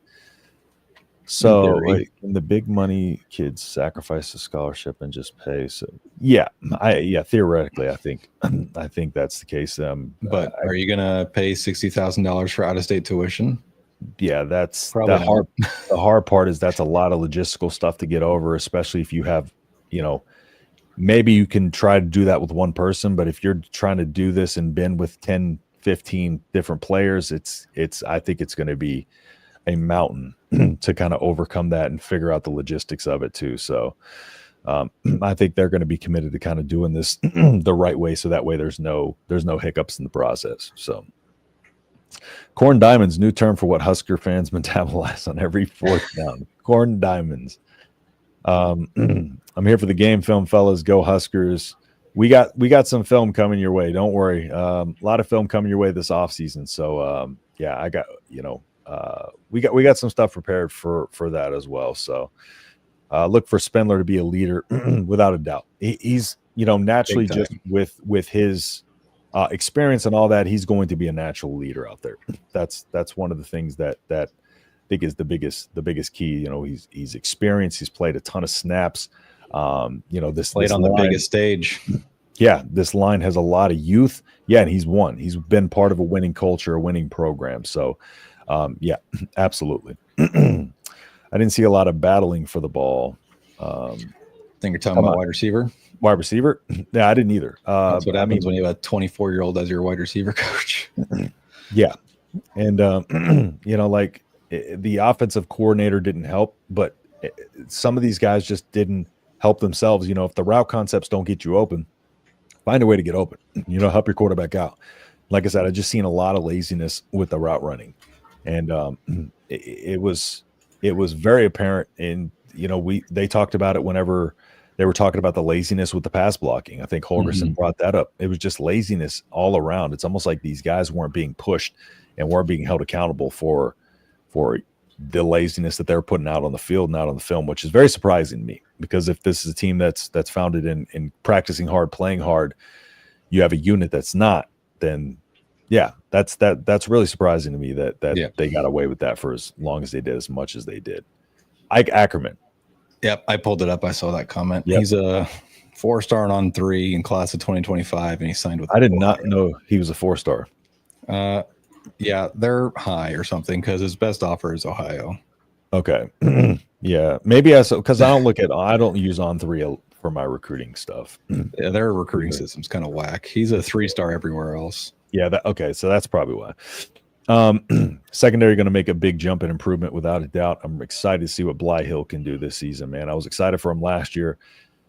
So can the big money kids sacrifice the scholarship and just pay? So yeah, theoretically, I think that's the case. But are you gonna pay $60,000 for out-of-state tuition? Yeah, that's probably hard. The hard part is that's a lot of logistical stuff to get over, especially if you have, maybe you can try to do that with one person, but if you're trying to do this and bend with 10, 15 different players, I think it's going to be a mountain to kind of overcome that and figure out the logistics of it too. So I think they're going to be committed to kind of doing this the right way. So that way there's no hiccups in the process. So corn diamonds, new term for what Husker fans metabolize on every fourth down. Corn diamonds. I'm here for the game film, fellas. Go Huskers. We got some film coming your way. Don't worry. A lot of film coming your way this offseason. So yeah, I got, we got some stuff prepared for that as well. So look for Spindler to be a leader without a doubt. He's, naturally just with his experience and all that, he's going to be a natural leader out there. That's one of the things that I think is the biggest key. He's experienced. He's played a ton of snaps. This played on the biggest stage. Yeah, this line has a lot of youth. Yeah, and he's won. He's been part of a winning culture, a winning program. So, yeah, absolutely. I didn't see a lot of battling for the ball. I think you're talking about wide receiver. Wide receiver? Yeah, I didn't either. That's what happens when you have a 24-year-old as your wide receiver coach. Yeah, and the offensive coordinator didn't help, but some of these guys just didn't help themselves. If the route concepts don't get you open, find a way to get open. Help your quarterback out. Like I said, I just seen a lot of laziness with the route running, and it was very apparent. And they talked about it whenever they were talking about the laziness with the pass blocking. I think Holgerson brought that up. It was just laziness all around. It's almost like these guys weren't being pushed and weren't being held accountable for the laziness that they're putting out on the field and out on the film, which is very surprising to me, because if this is a team that's founded in practicing hard, playing hard, you have a unit that's not, then yeah, that's really surprising to me that they got away with that for as long as they did, as much as they did. Ike Ackerman. Yep, I pulled it up. I saw that comment. Yep. He's a 4-star on 3 in class of 2025, and he signed with. I did not know he was a 4-star. Yeah, they're high or something because his best offer is Ohio. Okay. Yeah, maybe because I don't use On 3 for my recruiting stuff. Yeah, their recruiting system's kind of whack. He's a 3-star everywhere else. Yeah. Okay. So that's probably why. Secondary going to make a big jump in improvement without a doubt. I'm excited to see what Bly Hill can do this season, man. I was excited for him last year.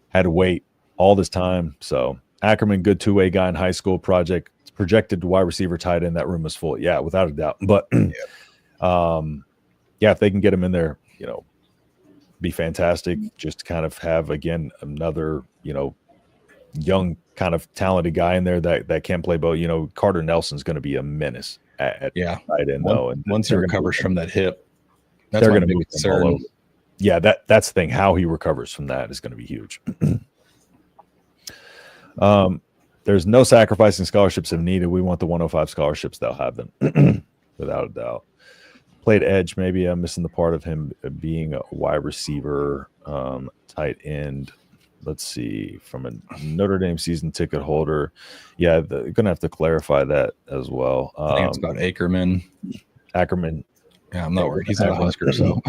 Had to wait all this time. So Ackerman, good two-way guy in high school. Projected wide receiver tight end. That room is full. Yeah, without a doubt. But yeah, if they can get him in there, be fantastic. Just to kind of have, again, another, young kind of talented guy in there that can play both. Carter Nelson's going to be a menace at tight end, though. And once he recovers from that hip, that's they're my going to big concern. Yeah, that's the thing. How he recovers from that is going to be huge. There's no sacrificing scholarships if needed. We want the 105 scholarships. They'll have them without a doubt. Played edge. Maybe I'm missing the part of him being a wide receiver, tight end. Let's see, from a Notre Dame season ticket holder. Yeah, they're going to have to clarify that as well. I think it's about Ackerman. Yeah, I'm not worried. He's not a Husker, so.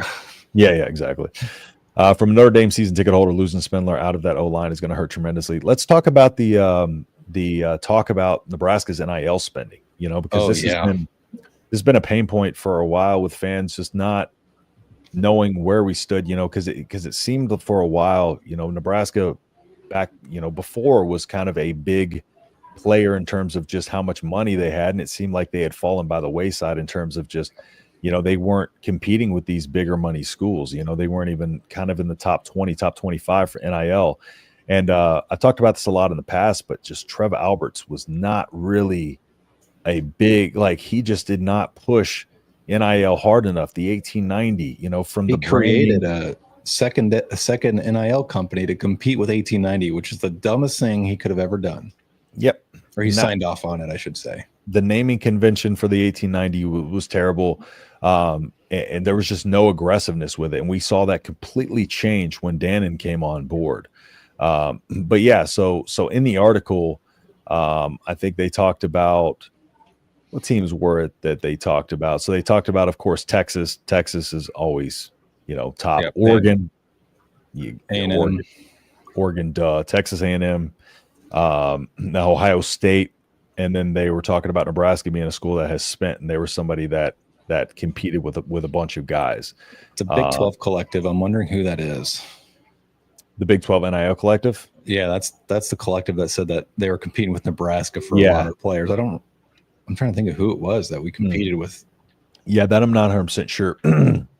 Yeah, exactly. From a Notre Dame season ticket holder, losing Spindler out of that O-line is going to hurt tremendously. Let's talk about the talk about Nebraska's NIL spending, because this has been a pain point for a while with fans just not knowing where we stood, because it seemed for a while, Nebraska back, before was kind of a big player in terms of just how much money they had, and it seemed like they had fallen by the wayside in terms of just, they weren't competing with these bigger money schools. They weren't even kind of in the top 20, top 25 for NIL. And I talked about this a lot in the past, but just Trev Alberts was not really a big, he just did not push NIL hard enough. The 1890, from the created a second NIL company to compete with 1890, which is the dumbest thing he could have ever done. Yep. Or he signed off on it, I should say. The naming convention for the 1890 was terrible. And there was just no aggressiveness with it. And we saw that completely change when Dannon came on board. But yeah, so in the article, I think they talked about, what teams were it that they talked about? So they talked about, of course, Texas. Texas is always, top. Yep, Oregon, Oregon, duh. Texas A&M, now Ohio State, and then they were talking about Nebraska being a school that has spent, and they were somebody that competed with a bunch of guys. It's a Big 12 collective. I'm wondering who that is. The Big 12 NIL collective? Yeah, that's the collective that said that they were competing with Nebraska for a lot of players. I'm trying to think of who it was that we competed with. Yeah, that I'm not 100% sure.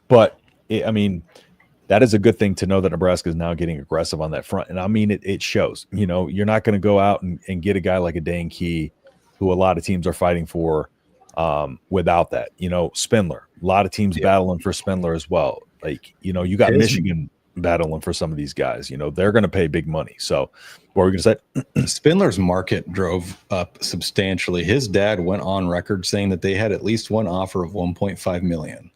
But, that is a good thing to know that Nebraska is now getting aggressive on that front. And, it shows. You're not going to go out and get a guy like a Dane Key, who a lot of teams are fighting for, without that. Spindler. A lot of teams battling for Spindler as well. You got Michigan battling for some of these guys. They're going to pay big money. So what were we going to say? Spindler's market drove up substantially. His dad went on record saying that they had at least one offer of $1.5 million.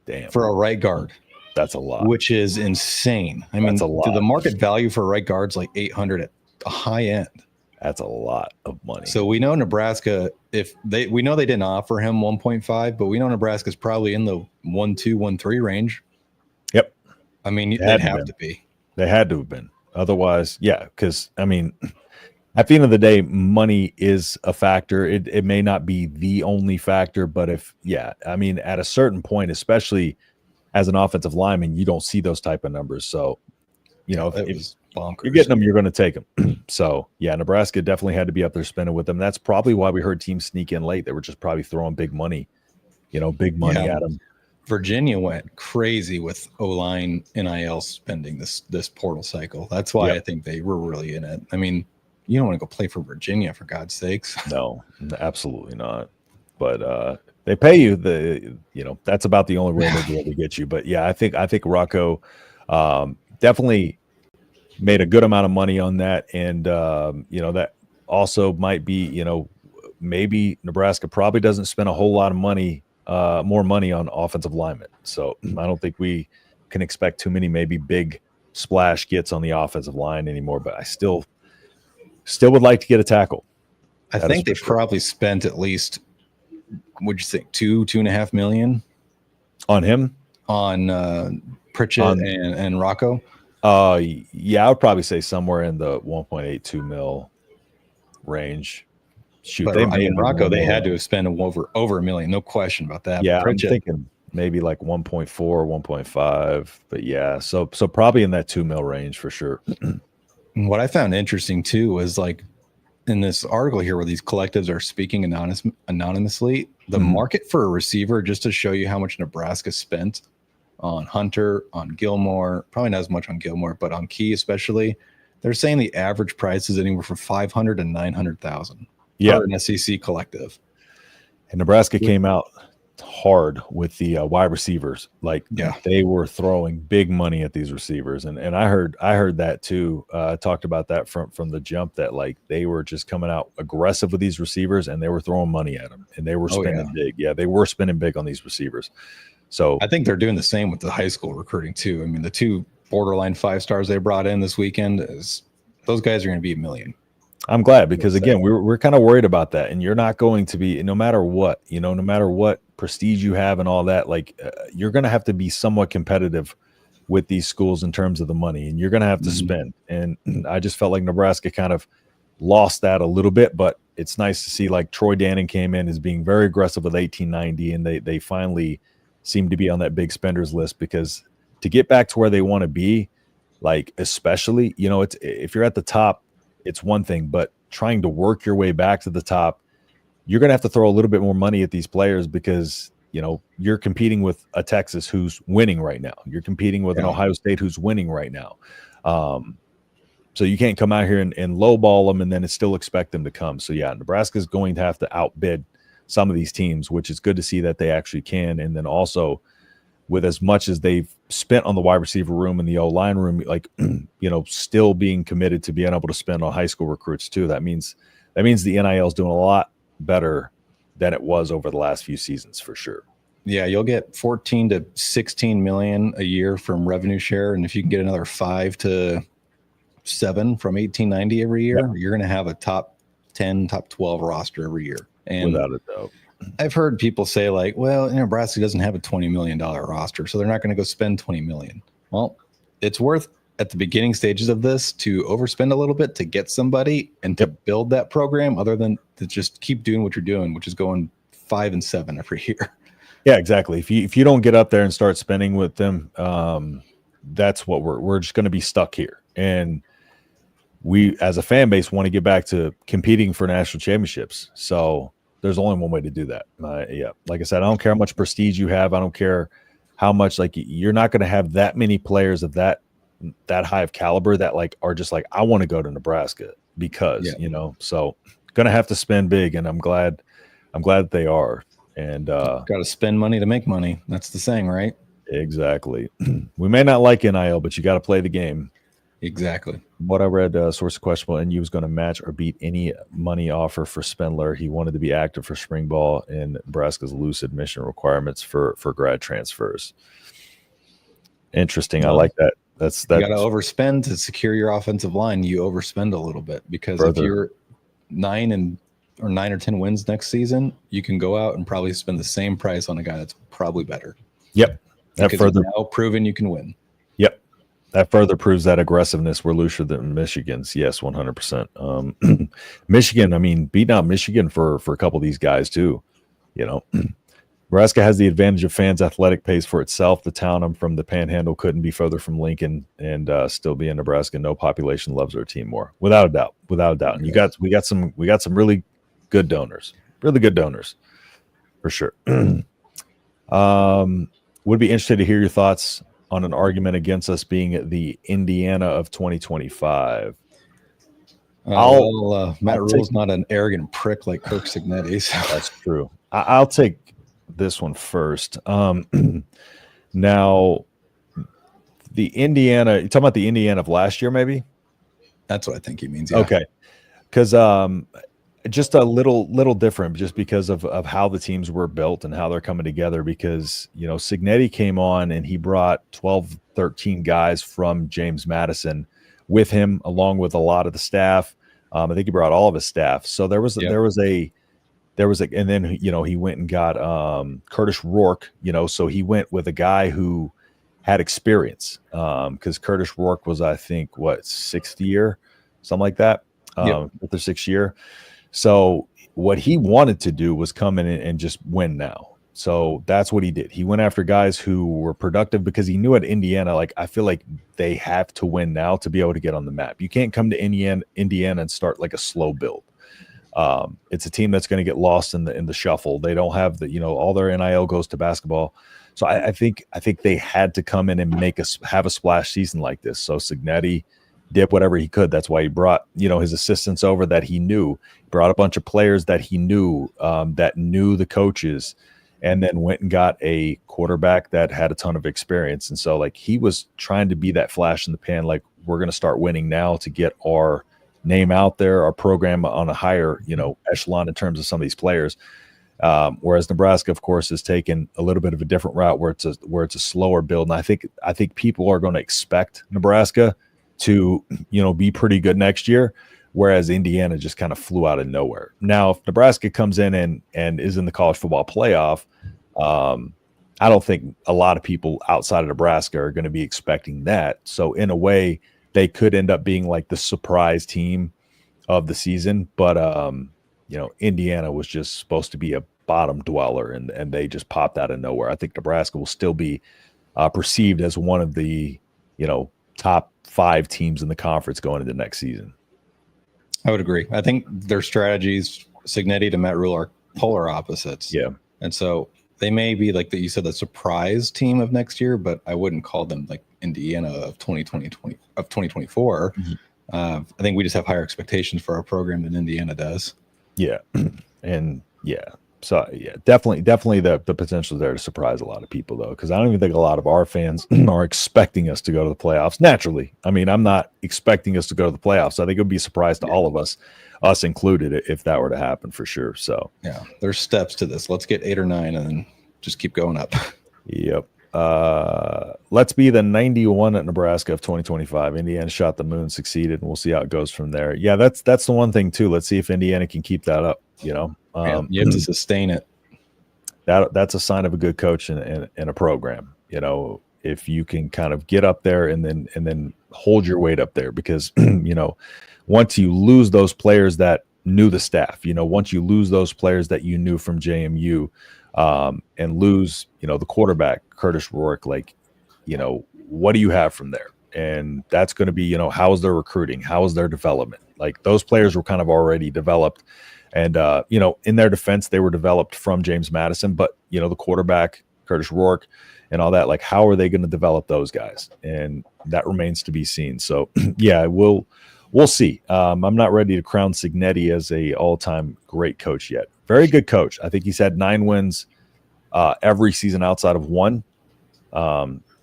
Damn. For a right guard. That's a lot. Which is insane. That's a lot. The market value for a right guard's like 800 at a high end. That's a lot of money. So we know Nebraska, we know they didn't offer him 1.5, but we know Nebraska's probably in the 1.2, 1.3 range. Yep. They'd have to be. They had to have been. Otherwise, yeah, because, at the end of the day, money is a factor. It may not be the only factor, but at a certain point, especially as an offensive lineman, you don't see those type of numbers. So, if you're getting them, you're going to take them. So, yeah, Nebraska definitely had to be up there spending with them. That's probably why we heard teams sneak in late. They were just probably throwing big money at them. Virginia went crazy with O-line NIL spending this portal cycle. That's why I think they were really in it. You don't want to go play for Virginia, for God's sakes. No, absolutely not. But they pay you that's about the only way they'll be able to get you. But yeah, I think Rocco definitely made a good amount of money on that. And that also might be, maybe Nebraska probably doesn't spend a whole lot of money, more money on offensive linemen. So I don't think we can expect too many maybe big splash gets on the offensive line anymore. But I still would like to get a tackle. I think they probably spent at least, what'd you think, $2.5 million on him, on Pritchett and Rocco. Yeah, I would probably say somewhere in the 1.82 mil range. Shoot, Rocco, they had to have spent over $1 million, no question about that. Yeah, Pritchett, I'm thinking maybe like 1.4, 1.5, but yeah, so probably in that 2 mil range for sure. What I found interesting too was in this article here where these collectives are speaking anonymously, the market for a receiver, just to show you how much Nebraska spent on Hunter, on Gilmore, probably not as much on Gilmore, but on Key especially, they're saying the average price is anywhere from $500,000 to $900,000. Yeah, an SEC collective. And Nebraska came out hard with the wide receivers. They were throwing big money at these receivers, and I heard that too. Talked about that from the jump, that they were just coming out aggressive with these receivers, and they were throwing money at them, and they were spending big. Yeah, they were spending big on these receivers. So I think they're doing the same with the high school recruiting too. The 2 borderline 5-stars they brought in this weekend, those guys are going to be $1 million. I'm glad, because again, we're kind of worried about that, and you're not going to be, no matter what prestige you have and all that, you're going to have to be somewhat competitive with these schools in terms of the money, and you're going to have to spend. And I just felt like Nebraska kind of lost that a little bit, but it's nice to see Troy Dannon came in as being very aggressive with 1890, and they finally seem to be on that big spenders list, because to get back to where they want to be, like, especially, it's, if you're at the top, it's one thing, but trying to work your way back to the top, you're going to have to throw a little bit more money at these players, because you're competing with a Texas who's winning right now. You're competing with an Ohio State who's winning right now. So you can't come out here and lowball them and then still expect them to come. So yeah, Nebraska's going to have to outbid some of these teams, which is good to see that they actually can. And then also, with as much as they've spent on the wide receiver room and the O-line room, like, still being committed to being able to spend on high school recruits too. That means the NIL is doing a lot better than it was over the last few seasons, for sure. Yeah, you'll get 14 to 16 million a year from revenue share, and if you can get another 5 to 7 from 1890 every year, you're going to have a top 10, top 12 roster every year. And without a doubt, I've heard people say, like, well, Nebraska doesn't have a $20 million roster, so they're not going to go spend $20 million. Well, it's worth, at the beginning stages of this, to overspend a little bit to get somebody and to build that program, other than to just keep doing what you're doing, which is going 5 and 7 every year. Yeah, exactly. If you don't get up there and start spending with them, that's what we're just going to be stuck here. And we, as a fan base, want to get back to competing for national championships. So there's only one way to do that. Yeah, like I said, I don't care how much prestige you have. I don't care how much, like, you're not going to have that many players of that high of caliber that, like, are just like, I want to go to Nebraska because, so going to have to spend big, and I'm glad that they are. And got to spend money to make money. That's the saying, right? Exactly. We may not like NIL, but you got to play the game. Exactly. What I read, source questionable, and you was going to match or beat any money offer for Spindler. He wanted to be active for spring ball and Nebraska's loose admission requirements for grad transfers. Interesting. I like that. That's you got to overspend to secure your offensive line. You overspend a little bit, because if you're 9 or 10 wins next season, you can go out and probably spend the same price on a guy that's probably better. Yep. That further now proven you can win. Yep. That further proves that aggressiveness. We're looser than Michigan's. Yes, 100%. Michigan, I mean, beating out Michigan for a couple of these guys too. Nebraska has the advantage of fans. Athletic pays for itself. The town, I'm from, the Panhandle, couldn't be further from Lincoln and still be in Nebraska. No population loves our team more, without a doubt. Without a doubt. And we got some really good donors, for sure. Would be interested to hear your thoughts on an argument against us being the Indiana of 2025. Matt Rule's not an arrogant prick like Kirk Signetti. So. That's true. I'll take this one first. Now, the Indiana, you talking about the Indiana of last year, maybe? That's what I think he means. Yeah. Okay. Because just a little different, just because of how the teams were built and how they're coming together, because Signetti came on and he brought 12-13 guys from James Madison with him, along with a lot of the staff. I think he brought all of his staff. So there was a and then he went and got Curtis Rourke, so he went with a guy who had experience, because Curtis Rourke was, I think, sixth year, something like that, fifth or sixth year. So what he wanted to do was come in and just win now. So that's what he did. He went after guys who were productive, because he knew at Indiana, like, I feel like they have to win now to be able to get on the map. You can't come to Indiana and start like a slow build. It's a team that's going to get lost in the shuffle. They don't have all their NIL goes to basketball. So I think they had to come in and have a splash season like this. So Signetti did whatever he could. That's why he brought, his assistants over that he knew. He brought a bunch of players that he knew, that knew the coaches, and then went and got a quarterback that had a ton of experience. And so, like, he was trying to be that flash in the pan, like, we're going to start winning now to get our name out there, our program on a higher, echelon in terms of some of these players. Whereas Nebraska, of course, has taken a little bit of a different route where it's a slower build. And I think people are going to expect Nebraska to, be pretty good next year, whereas Indiana just kind of flew out of nowhere. Now, if Nebraska comes in and is in the college football playoff, I don't think a lot of people outside of Nebraska are going to be expecting that. So in a way, they could end up being like the surprise team of the season. But, Indiana was just supposed to be a bottom dweller, and they just popped out of nowhere. I think Nebraska will still be perceived as one of the, top 5 teams in the conference going into next season. I would agree. I think their strategies, Cignetti to Matt Rule, are polar opposites. Yeah. And so they may be like you said, the surprise team of next year, but I wouldn't call them like Indiana of 2024. Mm-hmm. I think we just have higher expectations for our program than Indiana does. Yeah. And so definitely the potential there to surprise a lot of people, though, because I don't even think a lot of our fans are expecting us to go to the playoffs. Naturally, I mean, I'm not expecting us to go to the playoffs. I think it would be a surprise to all of us included, if that were to happen, for sure. So yeah, there's steps to this. Let's get 8 or 9 and then just keep going up. Yep. Let's be the 91 at Nebraska of 2025. Indiana shot the moon, succeeded, and we'll see how it goes from there. Yeah, that's the one thing too. Let's see if Indiana can keep that up. You have to sustain it. That's a sign of a good coach and a program. If you can kind of get up there and then hold your weight up there, because once you lose those players that knew the staff, once you lose those players that you knew from JMU, and lose, the quarterback, Curtis Rourke, what do you have from there? And that's going to be, how's their recruiting? How's their development? Like, those players were kind of already developed. And, in their defense, they were developed from James Madison, but, the quarterback, Curtis Rourke, and all that, like, how are they going to develop those guys? And that remains to be seen. So, yeah, we'll see. I'm not ready to crown Cignetti as a all-time great coach yet. Very good coach. I think he's had 9 wins every season outside of 1.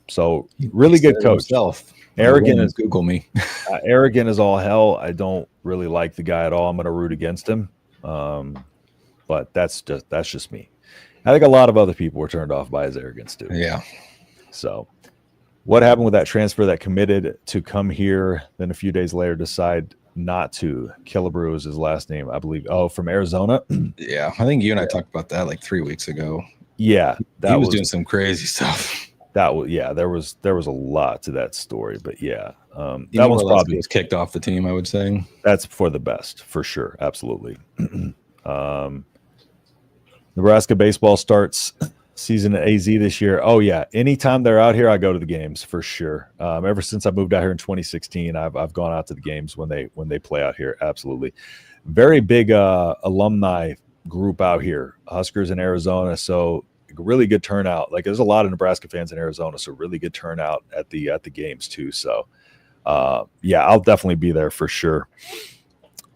So really good coach. Himself. Arrogant as Google me. Arrogant as all hell. I don't really like the guy at all. I'm going to root against him. But that's just me. I think a lot of other people were turned off by his arrogance too. Yeah. So what happened with that transfer that committed to come here, then a few days later decide not to? Killebrew is his last name, I believe. Oh, from Arizona. Yeah, I think you and I talked about that like 3 weeks ago. Yeah, he was doing some crazy stuff. There was a lot to that story, but yeah, that one's probably was kicked off the team, I would say. That's for the best, for sure, absolutely. Nebraska baseball starts season at AZ this year. Oh yeah, anytime they're out here, I go to the games for sure. Ever since I moved out here in 2016, I've gone out to the games when they play out here. Absolutely, very big alumni group out here, Huskers in Arizona. So really good turnout. Like, there's a lot of Nebraska fans in Arizona, so really good turnout at the games too. So yeah, I'll definitely be there for sure.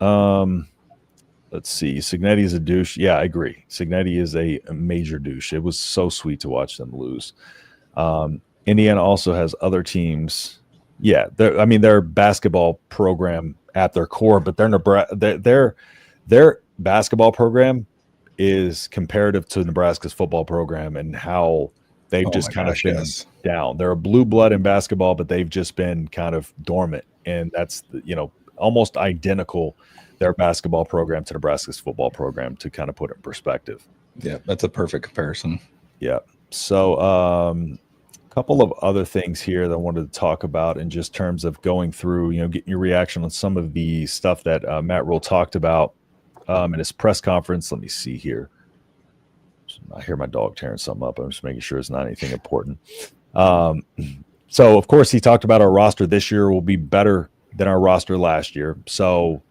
Let's see. Cignetti is a douche. Yeah, I agree. Cignetti is a major douche. It was so sweet to watch them lose. Indiana also has other teams. Yeah, they're a basketball program at their core, but their basketball program is comparative to Nebraska's football program and how they've just kind of been down. They're a blue blood in basketball, but they've just been kind of dormant, and that's almost identical, their basketball program to Nebraska's football program, to kind of put it in perspective. Yeah, that's a perfect comparison. Yeah. So a couple of other things here that I wanted to talk about in just terms of going through, getting your reaction on some of the stuff that Matt Rule talked about in his press conference. Let me see here. I hear my dog tearing something up. I'm just making sure it's not anything important. So, of course, he talked about our roster this year will be better than our roster last year. So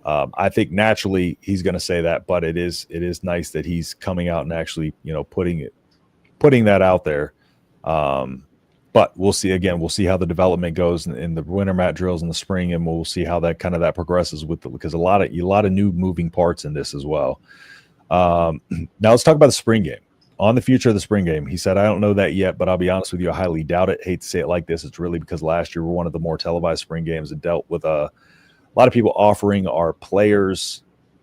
I think naturally he's going to say that, but it is nice that he's coming out and actually, putting that out there. But we'll see. Again, we'll see how the development goes in the winter mat drills in the spring, and we'll see how that progresses because a lot of new moving parts in this as well. Now let's talk about the spring game. On the future of the spring game, he said, "I don't know that yet, but I'll be honest with you, I highly doubt it. Hate to say it like this. It's really because last year we're one of the more televised spring games that dealt with a lot of people offering our players."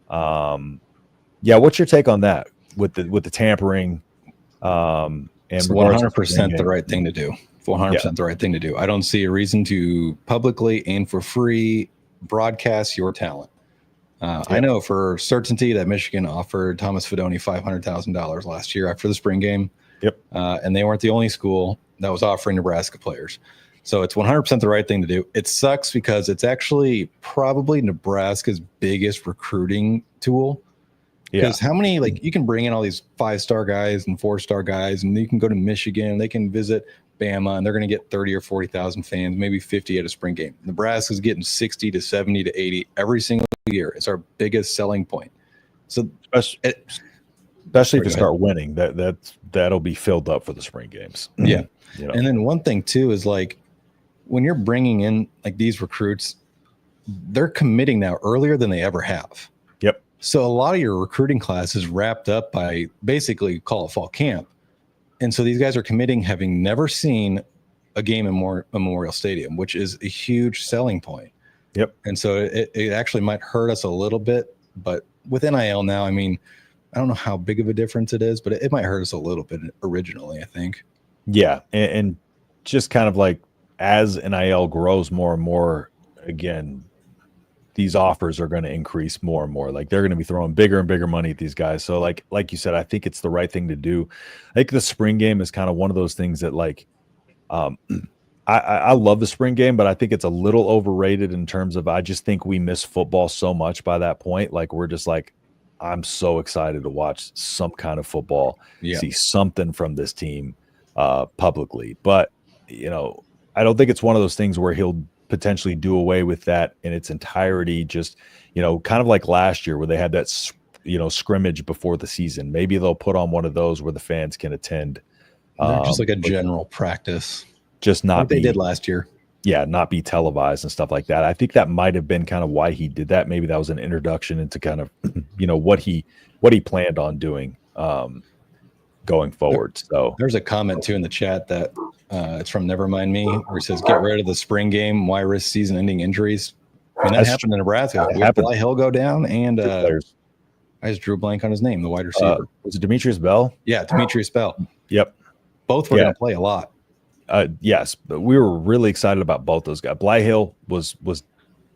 Yeah, what's your take on that with the tampering? And it's 100% the right thing to do. 100% the right thing to do. I don't see a reason to publicly and for free broadcast your talent. I know for certainty that Michigan offered Thomas Fidone $500,000 last year after the spring game. Yep. And they weren't the only school that was offering Nebraska players. So it's 100% the right thing to do. It sucks because it's actually probably Nebraska's biggest recruiting tool. Because how many, like, you can bring in all these 5-star guys and 4-star guys, and you can go to Michigan, they can visit Bama, and they're going to get 30 or 40,000 fans, maybe 50 at a spring game. Nebraska's getting 60 to 70 to 80 every single year. It's our biggest selling point. So especially if you start winning, that'll be filled up for the spring games. Yeah. You know? And then one thing too is, like, when you're bringing in like these recruits, they're committing now earlier than they ever have. Yep. So a lot of your recruiting class is wrapped up by basically call it fall camp. And so these guys are committing having never seen a game in Memorial Stadium, which is a huge selling point. Yep. And so it actually might hurt us a little bit, but with NIL now, I mean, I don't know how big of a difference it is, but it might hurt us a little bit originally, I think. Yeah. And just kind of like as NIL grows more and more, again, these offers are going to increase more and more. Like, they're going to be throwing bigger and bigger money at these guys. So like you said, I think it's the right thing to do. I think the spring game is kind of one of those things that, like, I love the spring game, but I think it's a little overrated in terms of, I just think we miss football so much by that point. Like, we're just like, I'm so excited to watch some kind of football, see something from this team publicly. But, you know, I don't think it's one of those things where he'll potentially do away with that in its entirety. Just, you know, kind of like last year where they had that, you know, scrimmage before the season. Maybe they'll put on one of those where the fans can attend. Just like a general practice. Just not like they did last year. Yeah, not be televised and stuff like that. I think that might have been kind of why he did that. Maybe that was an introduction into kind of, you know, what he planned on doing going forward. So there's a comment too in the chat that it's from Nevermind Me, where he says, "Get rid of the spring game. Why risk season-ending injuries?" I mean, that happened in Nebraska. We had Hill go down, and I just drew a blank on his name, the wide receiver. Was it Demetrius Bell? Yeah, Demetrius Bell. Yep. Both were going to play a lot. Yes, but we were really excited about both those guys. Hill was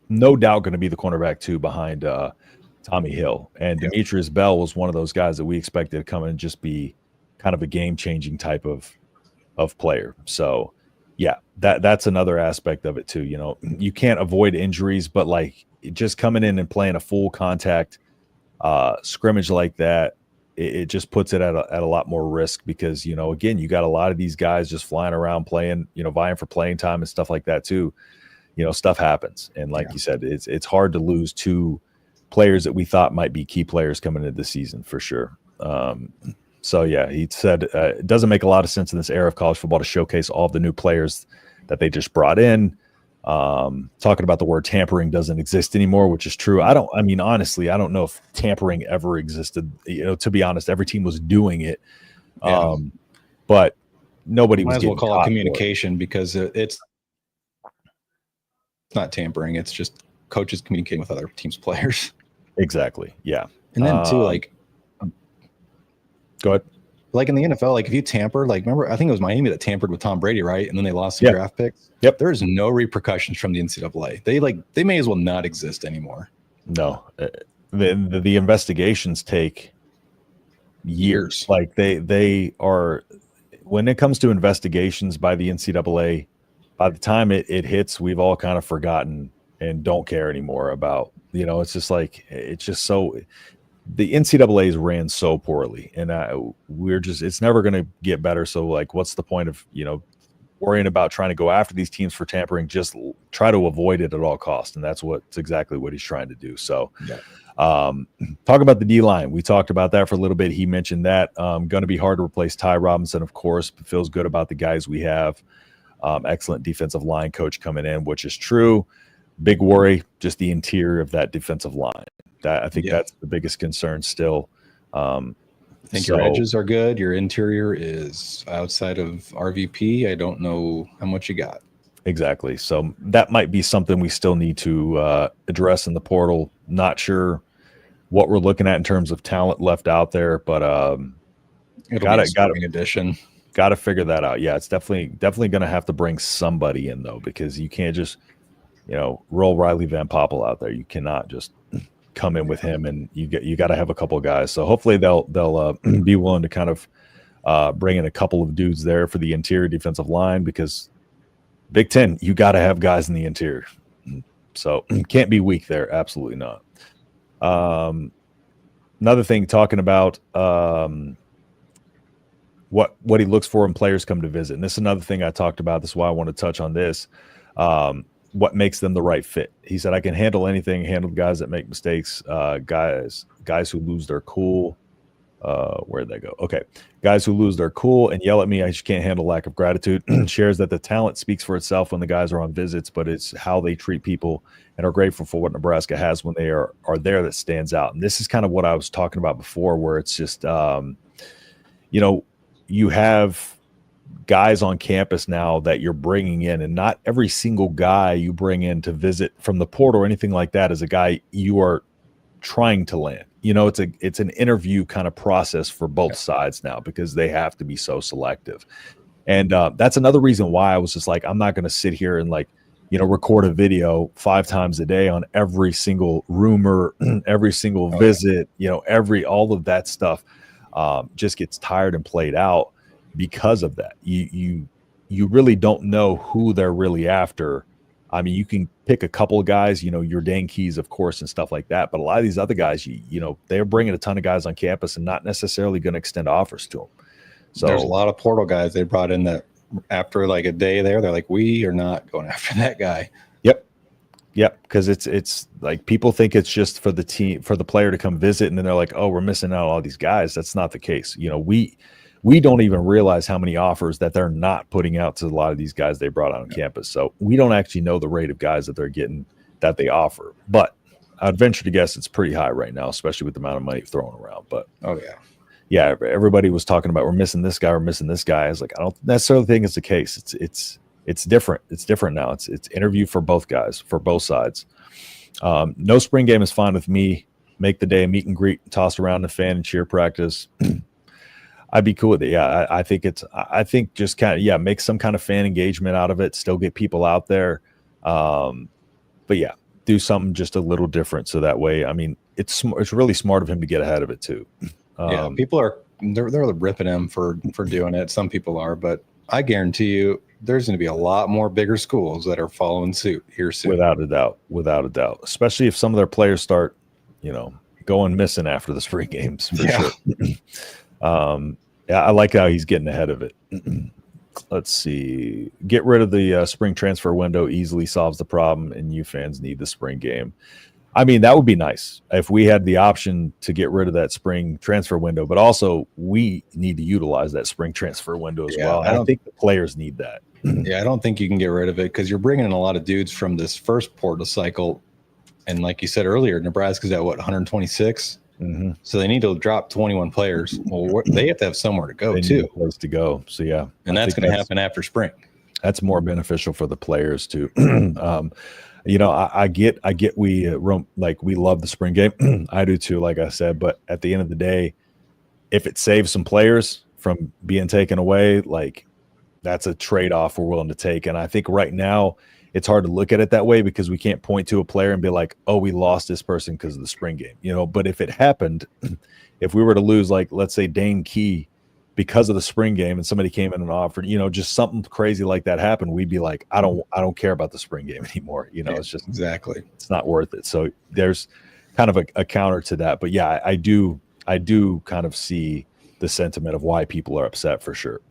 no doubt going to be the cornerback too behind Tommy Hill, and Demetrius Bell was one of those guys that we expected to come in and just be kind of a game-changing type of player. So yeah, that's another aspect of it too. You know, you can't avoid injuries, but like just coming in and playing a full contact scrimmage like that, it just puts it at a lot more risk because, you know, again, you got a lot of these guys just flying around playing, you know, vying for playing time and stuff like that too. You know, stuff happens. And like you said, it's hard to lose two players that we thought might be key players coming into the season for sure. So yeah, he said it doesn't make a lot of sense in this era of college football to showcase all of the new players that they just brought in. Talking about the word tampering doesn't exist anymore, which is true. Honestly, I don't know if tampering ever existed. You know, to be honest, every team was doing it. But nobody was. Might as well call it communication because it's not tampering. It's just coaches communicating with other teams' players. Exactly. Yeah. And then too, like, go ahead. Like in the NFL, like if you tamper, like remember, I think it was Miami that tampered with Tom Brady, right? And then they lost some draft picks. Yep. There's no repercussions from the NCAA. They may as well not exist anymore. No, the investigations take years. Like they are, when it comes to investigations by the NCAA, by the time it hits, we've all kind of forgotten and don't care anymore about, you know, it's just like, it's just so, the NCAA's ran so poorly, and it's never going to get better. So like, what's the point of, you know, worrying about trying to go after these teams for tampering? Just try to avoid it at all costs. And that's exactly what he's trying to do. So talk about the D-line. We talked about that for a little bit. He mentioned that going to be hard to replace Ty Robinson, of course, but feels good about the guys we have. Excellent defensive line coach coming in, which is true. Big worry, just the interior of that defensive line. I think that's the biggest concern still. I think your edges are good. Your interior is outside of RVP. I don't know how much you got. Exactly. So that might be something we still need to address in the portal. Not sure what we're looking at in terms of talent left out there, but got to figure that out. Yeah, it's definitely going to have to bring somebody in though, because you can't just, you know, roll Riley Van Poppel out there. You cannot just come in with him, and you got to have a couple of guys. So hopefully they'll be willing to kind of bring in a couple of dudes there for the interior defensive line, because Big Ten, you got to have guys in the interior. So can't be weak there. Absolutely not. another thing, talking about what he looks for when players come to visit. And this is another thing I talked about. This is why I want to touch on this. What makes them the right fit? He said, I can handle anything, handle guys that make mistakes, guys who lose their cool. Where'd they go? Okay. Guys who lose their cool and yell at me. I just can't handle lack of gratitude. Shares that the talent speaks for itself when the guys are on visits, but it's how they treat people and are grateful for what Nebraska has when they are there that stands out. And this is kind of what I was talking about before, where it's just, you have guys on campus now that you're bringing in, and not every single guy you bring in to visit from the portal or anything like that is a guy you are trying to land. It's an interview kind of process for both sides now, because they have to be so selective. And that's another reason why I was just like, I'm not going to sit here and record a video 5 times a day on every single rumor, every single visit, all of that stuff just gets tired and played out because of that. You really don't know who they're really after. I mean, you can pick a couple of guys, your Dane Keys, of course, and stuff like that. But a lot of these other guys, they're bringing a ton of guys on campus and not necessarily going to extend offers to them. So there's a lot of portal guys they brought in that after like a day there, they're like, we are not going after that guy. Yep. Because it's like people think it's just for the team, for the player to come visit, and then they're like, oh, we're missing out on all these guys. That's not the case. We don't even realize how many offers that they're not putting out to a lot of these guys they brought on campus. So we don't actually know the rate of guys that they're getting that they offer. But I'd venture to guess it's pretty high right now, especially with the amount of money thrown around. But yeah, everybody was talking about we're missing this guy, we're missing this guy. I was like, I don't necessarily think it's the case. It's different. It's different now. It's interview for both guys, for both sides. No spring game is fine with me. Make the day a meet and greet, toss around the fan and cheer practice. I'd be cool with it. Yeah, I think just kind of, make some kind of fan engagement out of it. Still get people out there. But yeah, do something just a little different. So that way, I mean, it's really smart of him to get ahead of it too. People they're ripping him for doing it. Some people are, but I guarantee you there's going to be a lot more bigger schools that are following suit here soon. Without a doubt, especially if some of their players start, going missing after the spring games for sure. I like how he's getting ahead of it. Let's see. Get rid of the spring transfer window easily solves the problem, and you fans need the spring game. I mean, that would be nice if we had the option to get rid of that spring transfer window, but also we need to utilize that spring transfer window as well. I don't think the players need that. I don't think you can get rid of it because you're bringing in a lot of dudes from this first portal cycle. And like you said earlier, Nebraska's at 126? Mm-hmm. So they need to drop 21 players. Well, they have to have somewhere to go too. Place to go. So yeah, and that's going to happen after spring. That's more beneficial for the players too. I get we love the spring game. I do too, like I said. But at the end of the day, if it saves some players from being taken away, that's a trade-off we're willing to take. And I think right now it's hard to look at it that way because we can't point to a player and be like, oh, we lost this person because of the spring game, but if it happened, if we were to lose, let's say Dane Key because of the spring game and somebody came in and offered, just something crazy like that happened, we'd be like, I don't care about the spring game anymore. It's just exactly, it's not worth it. So there's kind of a counter to that, but yeah, I do kind of see the sentiment of why people are upset for sure.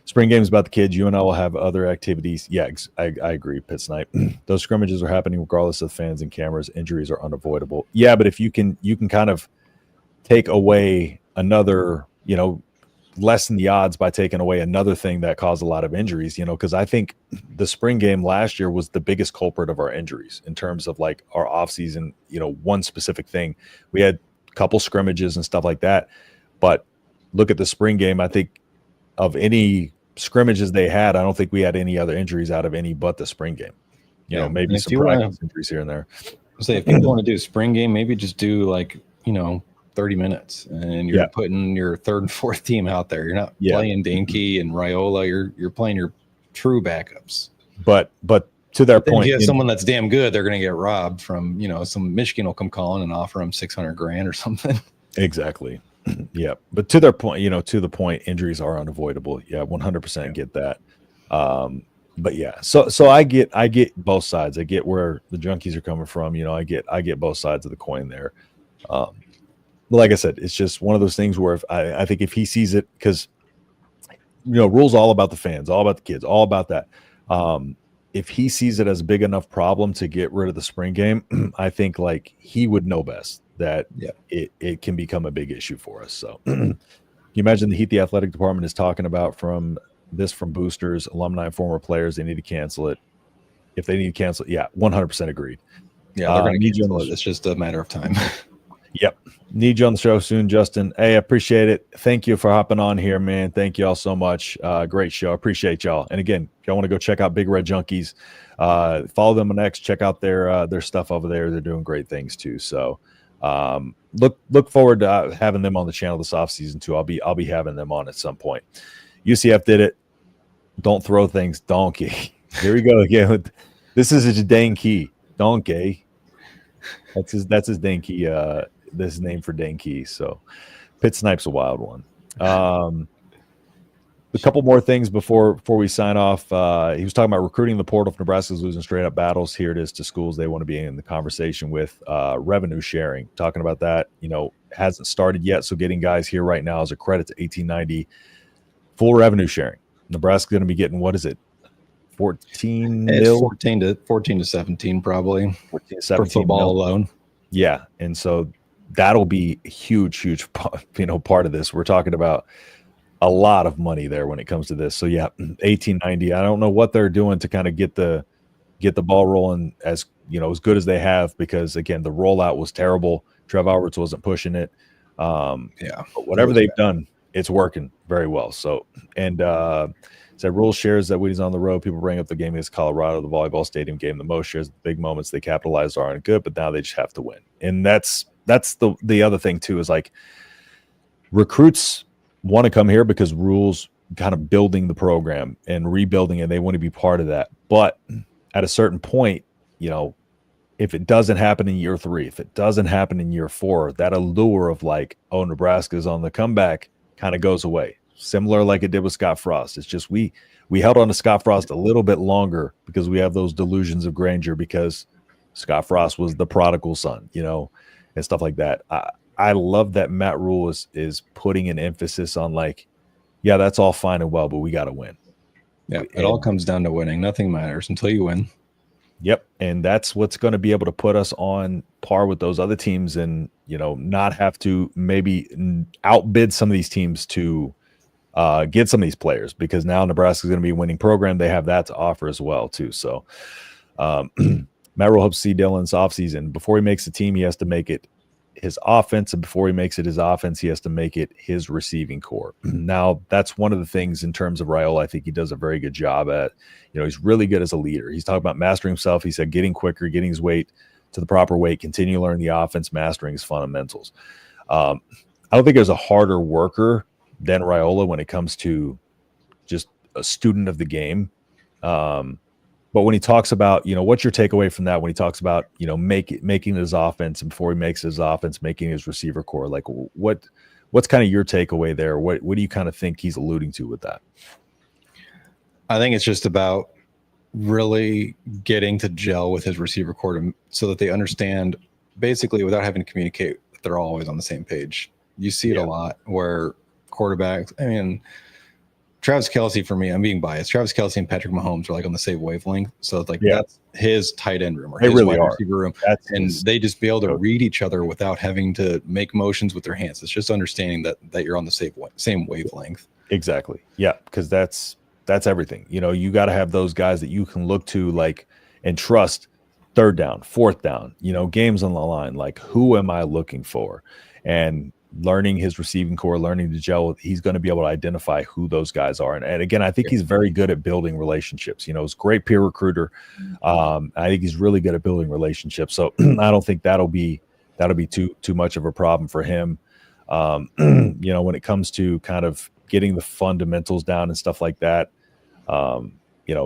Spring game is about the kids. You and I will have other activities. Yeah, I agree, Pit Snipe. Those scrimmages are happening regardless of fans and cameras. Injuries are unavoidable. Yeah, but if you can kind of take away another, lessen the odds by taking away another thing that caused a lot of injuries, because I think the spring game last year was the biggest culprit of our injuries in terms of our offseason, one specific thing. We had a couple scrimmages and stuff like that. But look at the spring game. I think of any scrimmages they had, I don't think we had any other injuries out of any but the spring game. Maybe some practice injuries here and there. Say if people want to do a spring game, maybe just do 30 minutes and you're putting your third and fourth team out there. You're not playing Danke and Raiola. You're playing your true backups. But to their point, if you have someone that's damn good, they're going to get robbed from, some Michigan will come calling and offer them $600,000 or something. Exactly. Yeah, but to their point, to the point, injuries are unavoidable. Yeah, 100% get that. But yeah, so I get both sides. I get where the junkies are coming from. I get both sides of the coin there. like I said, it's just one of those things where if I think if he sees it, because rules all about the fans, all about the kids, all about that. If he sees it as a big enough problem to get rid of the spring game, I think like he would know best that it can become a big issue for us. So can you imagine the heat the athletic department is talking about from boosters, alumni, and former players? They need to cancel it. If they need to cancel it, 100% agreed. Yeah, they're going to cancel it. It's just a matter of time. Yep. Need you on the show soon, Justin. Hey, I appreciate it. Thank you for hopping on here, man. Thank you all so much. Great show. Appreciate y'all. And again, if y'all want to go check out Big Red Junkies, follow them on X. Check out their stuff over there. They're doing great things too. So look forward to having them on the channel this offseason too. I'll be having them on at some point. UCF did it. Don't throw things, donkey. Here we go again. This is a dang key, donkey. That's his dang key. This is name for dang key. So Pit Snipe's a wild one. A couple more things before we sign off. He was talking about recruiting the portal. If Nebraska's losing straight up battles, here it is to schools they want to be in the conversation with. Revenue sharing, talking about that, hasn't started yet. So getting guys here right now is a credit to 1890. Full revenue sharing. Nebraska's going to be getting, what is it? 14 mil? 14 to 17 probably 14 to 17 for football alone. Yeah, and so that'll be a huge part of this. We're talking about a lot of money there when it comes to this. So 1890. I don't know what they're doing to kind of get the ball rolling as good as they have, because again the rollout was terrible. Trev Alberts wasn't pushing it. But whatever they've done, it's working very well. So said Rule shares that when he's on the road, people bring up the game against Colorado, the volleyball stadium game, the most shares, the big moments they capitalized aren't good, but now they just have to win. And that's the other thing too, is like recruits want to come here because Rule's kind of building the program and rebuilding it. They want to be part of that. But at a certain point, if it doesn't happen in year 3, if it doesn't happen in year 4, that allure of like, oh, Nebraska's on the comeback kind of goes away. Similar like it did with Scott Frost. It's just we held on to Scott Frost a little bit longer because we have those delusions of grandeur, because Scott Frost was the prodigal son, and stuff like that. I love that Matt Rule is putting an emphasis on like, that's all fine and well, but we got to win. Yeah, it all comes down to winning. Nothing matters until you win. Yep, and that's what's going to be able to put us on par with those other teams, and not have to maybe outbid some of these teams to get some of these players, because now Nebraska's going to be a winning program. They have that to offer as well too. So Matt Rule hopes to see Dylan's offseason. Before he makes the team, he has to make it his offense, and before he makes it his offense, he has to make it his receiving core. Now, that's one of the things in terms of Raiola I think he does a very good job at. He's really good as a leader. He's talking about mastering himself. He said getting quicker, getting his weight to the proper weight, continue to learn the offense, mastering his fundamentals. I don't think there's a harder worker than Raiola when it comes to just a student of the game. But when he talks about, what's your takeaway from that? When he talks about, making his offense, and before he makes his offense, making his receiver core, like what's kind of your takeaway there? What do you kind of think he's alluding to with that? I think it's just about really getting to gel with his receiver core so that they understand, basically, without having to communicate, that they're always on the same page. You see it a lot where quarterbacks, Travis Kelce, for me, I'm being biased. Travis Kelce and Patrick Mahomes are like on the same wavelength. So it's like that's his tight end room, or his really wide receiver room. And they just be able to read each other without having to make motions with their hands. It's just understanding that you're on the same wavelength. Exactly. Yeah, because that's everything. You got to have those guys that you can look to, like, and trust. Third down, fourth down, games on the line. Like, who am I looking for? And learning his receiving core, learning to gel, he's going to be able to identify who those guys are. And again, I think he's very good at building relationships. He's a great peer recruiter. I think he's really good at building relationships. So I don't think that'll be too much of a problem for him. When it comes to kind of getting the fundamentals down and stuff like that,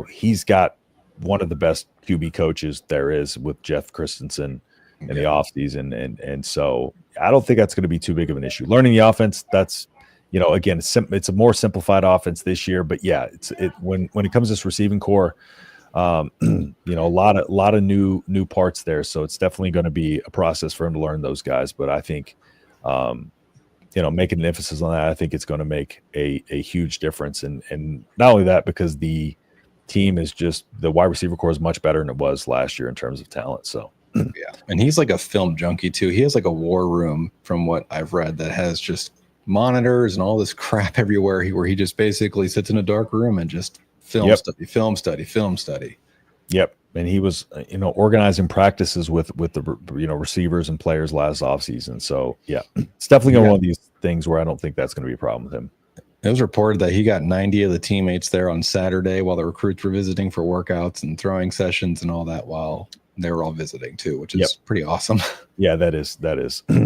he's got one of the best QB coaches there is with Jeff Christensen in the offseason. And so I don't think that's going to be too big of an issue. Learning the offense, that's, again, it's a more simplified offense this year, but when it comes to this receiving core, a lot of new parts there. So it's definitely going to be a process for him to learn those guys. But I think making an emphasis on that, I think it's going to make a huge difference. And not only that, because the team is just, the wide receiver core is much better than it was last year in terms of talent. So yeah, and he's like a film junkie too. He has like a war room, from what I've read, that has just monitors and all this crap everywhere. Where he just basically sits in a dark room and just film study. Yep. And he was, organizing practices with the, receivers and players last offseason. So, yeah, it's definitely one of these things where I don't think that's going to be a problem with him. It was reported that he got 90 of the teammates there on Saturday while the recruits were visiting for workouts and throwing sessions and all that, while they were all visiting too, which is pretty awesome. Yeah, that is.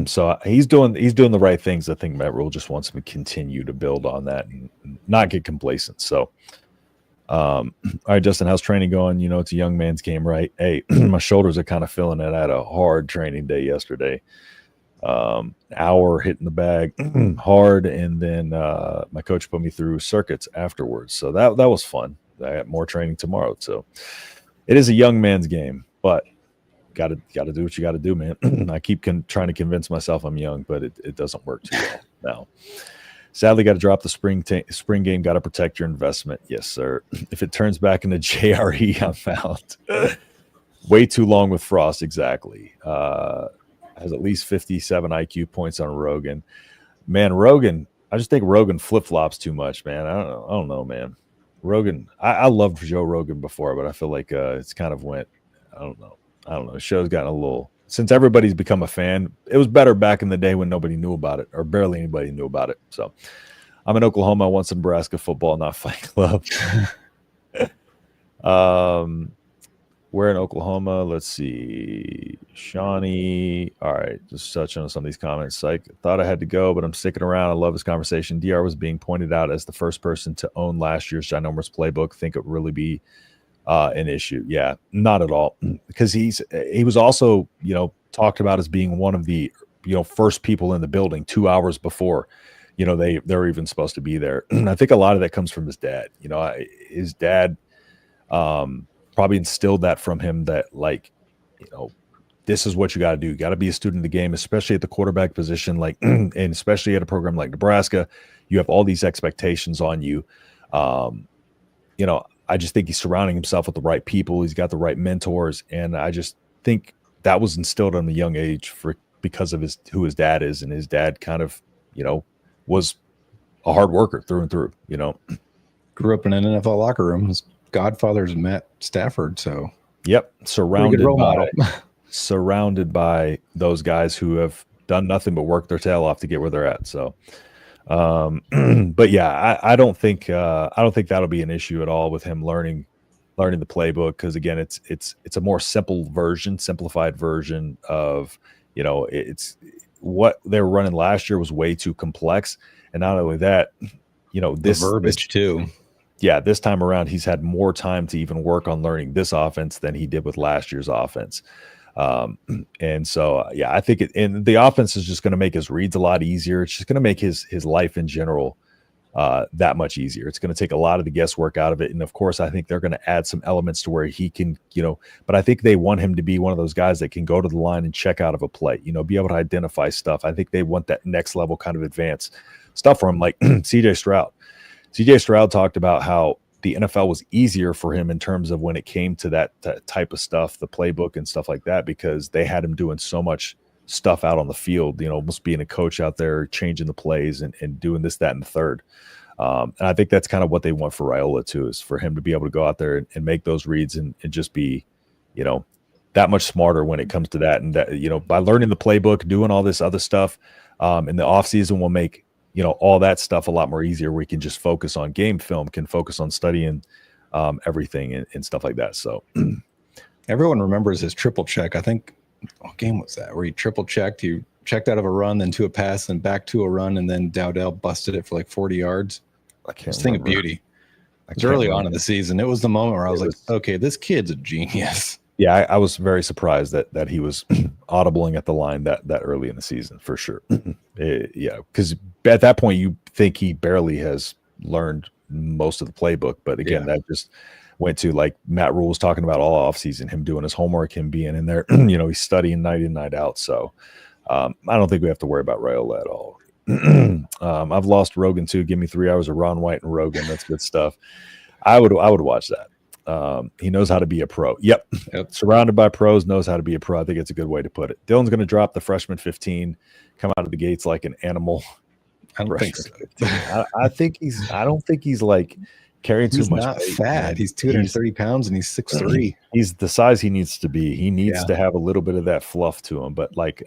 So he's doing the right things. I think Matt Rule just wants him to continue to build on that and not get complacent. So, all right, Justin, how's training going? It's a young man's game, right? Hey, my shoulders are kind of feeling it. I had a hard training day yesterday. Hour hitting the bag hard, and then my coach put me through circuits afterwards. So that was fun. I got more training tomorrow. So it is a young man's game, but got to do what you got to do, man. I keep trying to convince myself I'm young, but it doesn't work too well now. Sadly, got to drop the spring game. Got to protect your investment. Yes, sir. If it turns back into JRE, I'm out. Way too long with Frost. Exactly. Has at least 57 IQ points on Rogan. Man, Rogan. I just think Rogan flip-flops too much, man. I don't know, man. Rogan. I loved Joe Rogan before, but I feel like it's kind of went. I don't know. The show's gotten a little. Since everybody's become a fan, it was better back in the day when nobody knew about it, or barely anybody knew about it. So I'm in Oklahoma. I want some Nebraska football, not Fight Club. We're in Oklahoma. Let's see. Shawnee. All right. Just touching on some of these comments. Like, thought I had to go, but I'm sticking around. I love this conversation. DR was being pointed out as the first person to own last year's ginormous playbook. Think it would really be an issue. Yeah, not at all. Because he was also, talked about as being one of the, first people in the building 2 hours before, they're even supposed to be there. I think a lot of that comes from his dad. His dad probably instilled that from him, that this is what you got to do. You got to be a student of the game, especially at the quarterback position, and especially at a program like Nebraska. You have all these expectations on you. I just think he's surrounding himself with the right people. He's got the right mentors. And I just think that was instilled at a young age because of who his dad is. And his dad kind of, was a hard worker through and through, Grew up in an NFL locker room. His godfather's Matt Stafford. So, yep. Surrounded by those guys who have done nothing but work their tail off to get where they're at. So, but yeah, I don't think that'll be an issue at all with him learning the playbook, because again, it's a more simplified version of, it's what they were running last year was way too complex, and not only that, this verbiage too. Yeah, this time around he's had more time to even work on learning this offense than he did with last year's offense. And so, yeah, I think and the offense is just going to make his reads a lot easier. It's just going to make his life in general that much easier. It's going to take a lot of the guesswork out of it. And of course, I think they're going to add some elements to where he can, but I think they want him to be one of those guys that can go to the line and check out of a play, be able to identify stuff. I think they want that next level kind of advanced stuff from him, like CJ Stroud. CJ Stroud talked about how the NFL was easier for him in terms of when it came to that type of stuff, the playbook and stuff like that, because they had him doing so much stuff out on the field, almost being a coach out there, changing the plays and doing this, that, and the third. And I think that's kind of what they want for Raiola too, is for him to be able to go out there and make those reads and just be, that much smarter when it comes to that. And that, by learning the playbook, doing all this other stuff in the offseason will make, all that stuff a lot more easier. We can just focus on game film, can focus on studying everything and stuff like that. So everyone remembers his triple check. I think, what game was that? Where he triple checked, he checked out of a run, then to a pass, then back to a run, and then Dowdell busted it for like 40 yards. I can't This thing of beauty. It was early on in the season. It was the moment where I was like, okay, this kid's a genius. Yeah, I was very surprised that he was audibling at the line that early in the season, for sure. Yeah, because at that point you think he barely has learned most of the playbook, but again, that just went to, like Matt Rule was talking about all offseason, him doing his homework, him being in there, he's studying night in, night out. So I don't think we have to worry about Raiola at all. I've lost Rogan too. Give me 3 hours of Ron White and Rogan. That's good stuff. I would watch that. He knows how to be a pro. Yep. Surrounded by pros, knows how to be a pro. I think it's a good way to put it. Dylan's going to drop the freshman 15, come out of the gates like an animal. I don't think so. I don't think he's like carrying too much. He's not fat. He's 230 pounds and he's 6'3". He's the size he needs to be. He needs to have a little bit of that fluff to him. But like,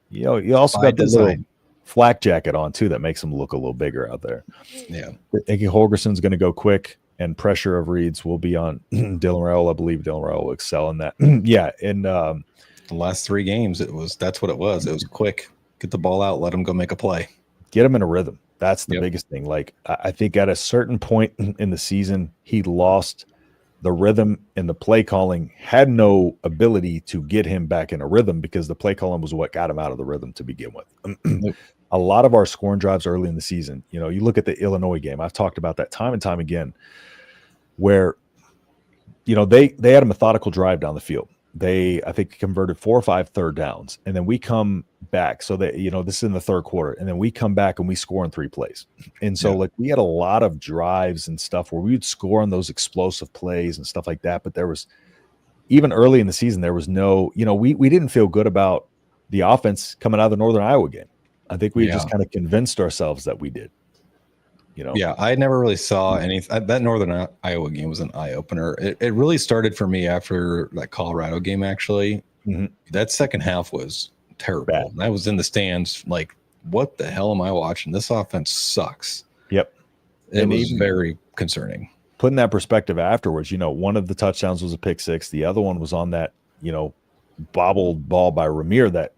you also got the little flak jacket on too that makes him look a little bigger out there. Yeah. Ike Holgerson's going to go quick, and pressure of reads will be on Dylan Raiola. I believe Dylan Raiola will excel in that. Yeah. And the last 3 games, that's what it was. It was quick. Get the ball out, let him go make a play. Get him in a rhythm. That's the biggest thing. Like, I think at a certain point in the season, he lost the rhythm, and the play calling had no ability to get him back in a rhythm because the play calling was what got him out of the rhythm to begin with. A lot of our scoring drives early in the season, you look at the Illinois game. I've talked about that time and time again, where, they had a methodical drive down the field. They, I think, converted 4 or 5 third downs, and then we come back. So that, this is in the third quarter, and then we come back and we score in 3 plays. And so like we had a lot of drives and stuff where we would score on those explosive plays and stuff like that. But there was, even early in the season, there was no, we didn't feel good about the offense coming out of the Northern Iowa game. I think we just kind of convinced ourselves that we did. Yeah, I never really saw anything. That Northern Iowa game was an eye opener. It really started for me after that Colorado game. Actually, that second half was terrible. Bad. I was in the stands like, what the hell am I watching? This offense sucks. Yep. It was very concerning. Putting that perspective afterwards, one of the touchdowns was a pick six. The other one was on that, bobbled ball by Ramir that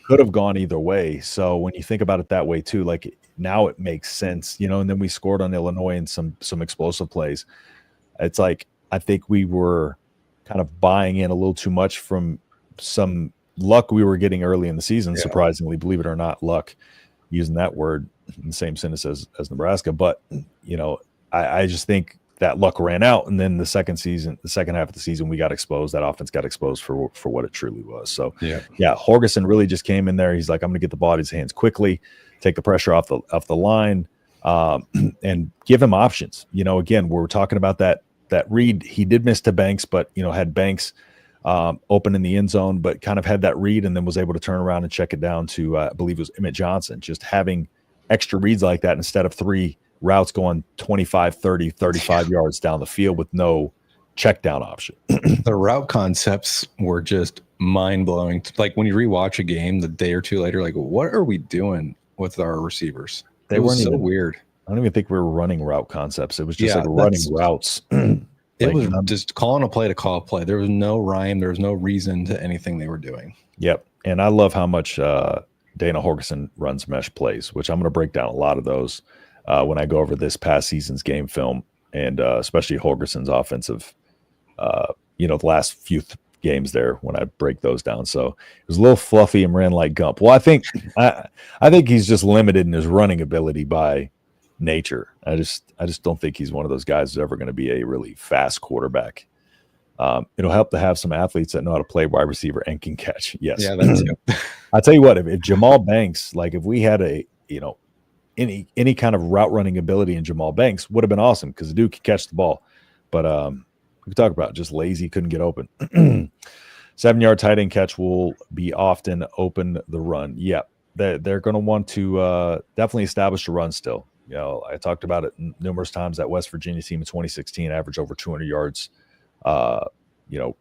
could have gone either way. So when you think about it that way too, like now it makes sense, and then we scored on Illinois and some explosive plays. It's like, I think we were kind of buying in a little too much from some luck we were getting early in the season. Surprisingly, believe it or not, luck, using that word in the same sentence as Nebraska. But, I just think that luck ran out. And then the second half of the season, we got exposed. That offense got exposed for what it truly was. So, Holgerson really just came in there. He's like, I'm going to get the ball in his hands quickly, take the pressure off the line, and give him options. Again, we're talking about that read. He did miss to Banks, but, had Banks open in the end zone, but kind of had that read and then was able to turn around and check it down to, I believe it was Emmett Johnson. Just having extra reads like that instead of 3 routes going 25, 30, 35 yards down the field with no check down option. The route concepts were just mind blowing. Like when you rewatch a game the day or two later, like, what are we doing with our receivers? It was so weird. I don't even think we were running route concepts. It was just like running routes. It was just calling a play to call a play. There was no rhyme. There was no reason to anything they were doing. Yep. And I love how much Dana Holgerson runs mesh plays, which I'm going to break down a lot of those when I go over this past season's game film, and especially Holgerson's offensive, the last few games there when I break those down. So it was a little fluffy and ran like Gump. Well, I think he's just limited in his running ability by nature. I just don't think he's one of those guys who's ever going to be a really fast quarterback. It'll help to have some athletes that know how to play wide receiver and can catch. Yes. Yeah, that's I tell you what, if Jamal Banks, like if we had any kind of route running ability in Jamal Banks, would have been awesome because the dude could catch the ball. But we could talk about just lazy, couldn't get open. 7-yard tight end catch will be often open the run. Yep. They're going to want to definitely establish a run still. I talked about it numerous times. That West Virginia team in 2016 averaged over 200 yards,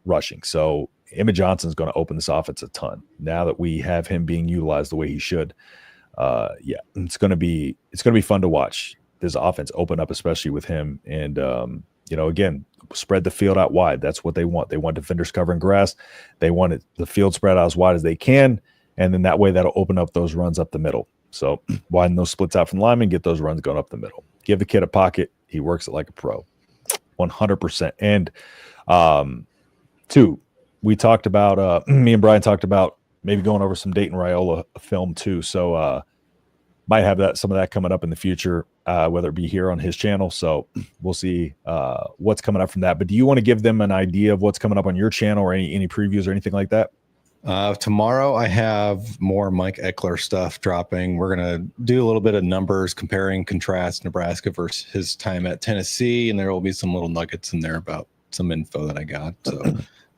rushing. So Emmett Johnson's going to open this offense a ton now that we have him being utilized the way he should. It's going to be fun to watch this offense open up, especially with him. And, again, spread the field out wide. That's what they want. They want defenders covering grass. They want the field spread out as wide as they can. And then that way that'll open up those runs up the middle. So widen those splits out from the linemen, get those runs going up the middle. Give the kid a pocket. He works it like a pro. 100%. And 2, we talked about, me and Brian talked about maybe going over some Dayton Raiola film too. So might have some of that coming up in the future, whether it be here on his channel. So we'll see what's coming up from that. But do you want to give them an idea of what's coming up on your channel or any previews or anything like that? Tomorrow I have more Mike Ekler stuff dropping. We're going to do a little bit of numbers, comparing, contrast Nebraska versus his time at Tennessee. And there will be some little nuggets in there about some info that I got. So,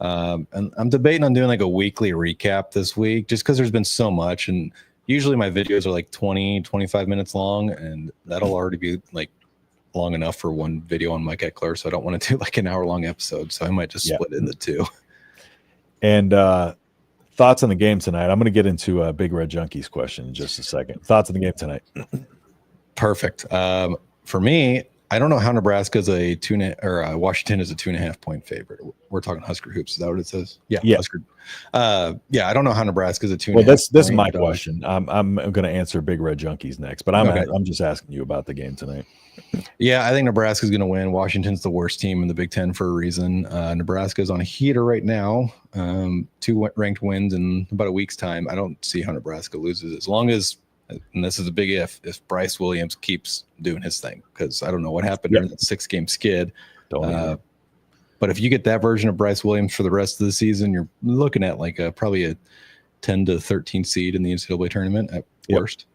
and I'm debating on doing like a weekly recap this week, just because there's been so much. And usually my videos are like 20, 25 minutes long, and that'll already be like long enough for one video on Mike Ekler. So I don't want to do like an hour-long episode. So I might just split it into two. And thoughts on the game tonight? I'm going to get into Big Red Junkie's question in just a second. Thoughts on the game tonight? Perfect. For me, I don't know how Nebraska is a Washington is a 2.5 point favorite. We're talking Husker hoops. Is that what it says? Yeah. Husker. Yeah. I don't know how Nebraska is a 2.5. Well, this is my question. I'm going to answer Big Red Junkies next, but I'm just asking you about the game tonight. Yeah, I think Nebraska is going to win. Washington's the worst team in the Big Ten for a reason. Nebraska is on a heater right now. 2 ranked wins in about a week's time. I don't see how Nebraska loses as long as, and this is a big if Bryce Williams keeps doing his thing, because I don't know what happened during that 6-game skid. But if you get that version of Bryce Williams for the rest of the season, you're looking at like probably a 10 to 13 seed in the NCAA tournament at worst.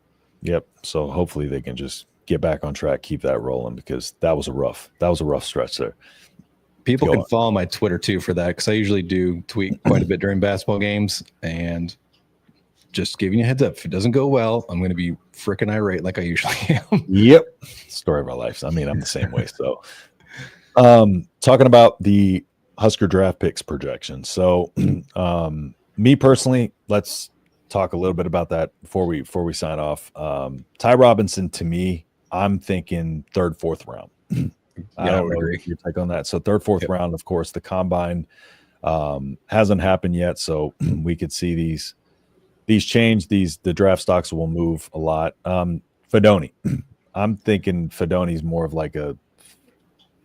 Yep. So hopefully they can just get back on track, keep that rolling, because that was a rough stretch there. People can follow my Twitter too for that, because I usually do tweet quite a bit during basketball games, and just giving you a heads up, if it doesn't go well, I'm going to be freaking irate like I usually am. Yep. Story of our lives. I mean, I'm the same way. So talking about the Husker draft picks projection. So me personally, let's talk a little bit about that before we sign off. Ty Robinson, to me, I'm thinking 3rd, 4th round. I don't know if your take on that. So 3rd, 4th round, of course, the combine hasn't happened yet. So we could see these change. The draft stocks will move a lot. Fedoni, I'm thinking Fedoni's more of like a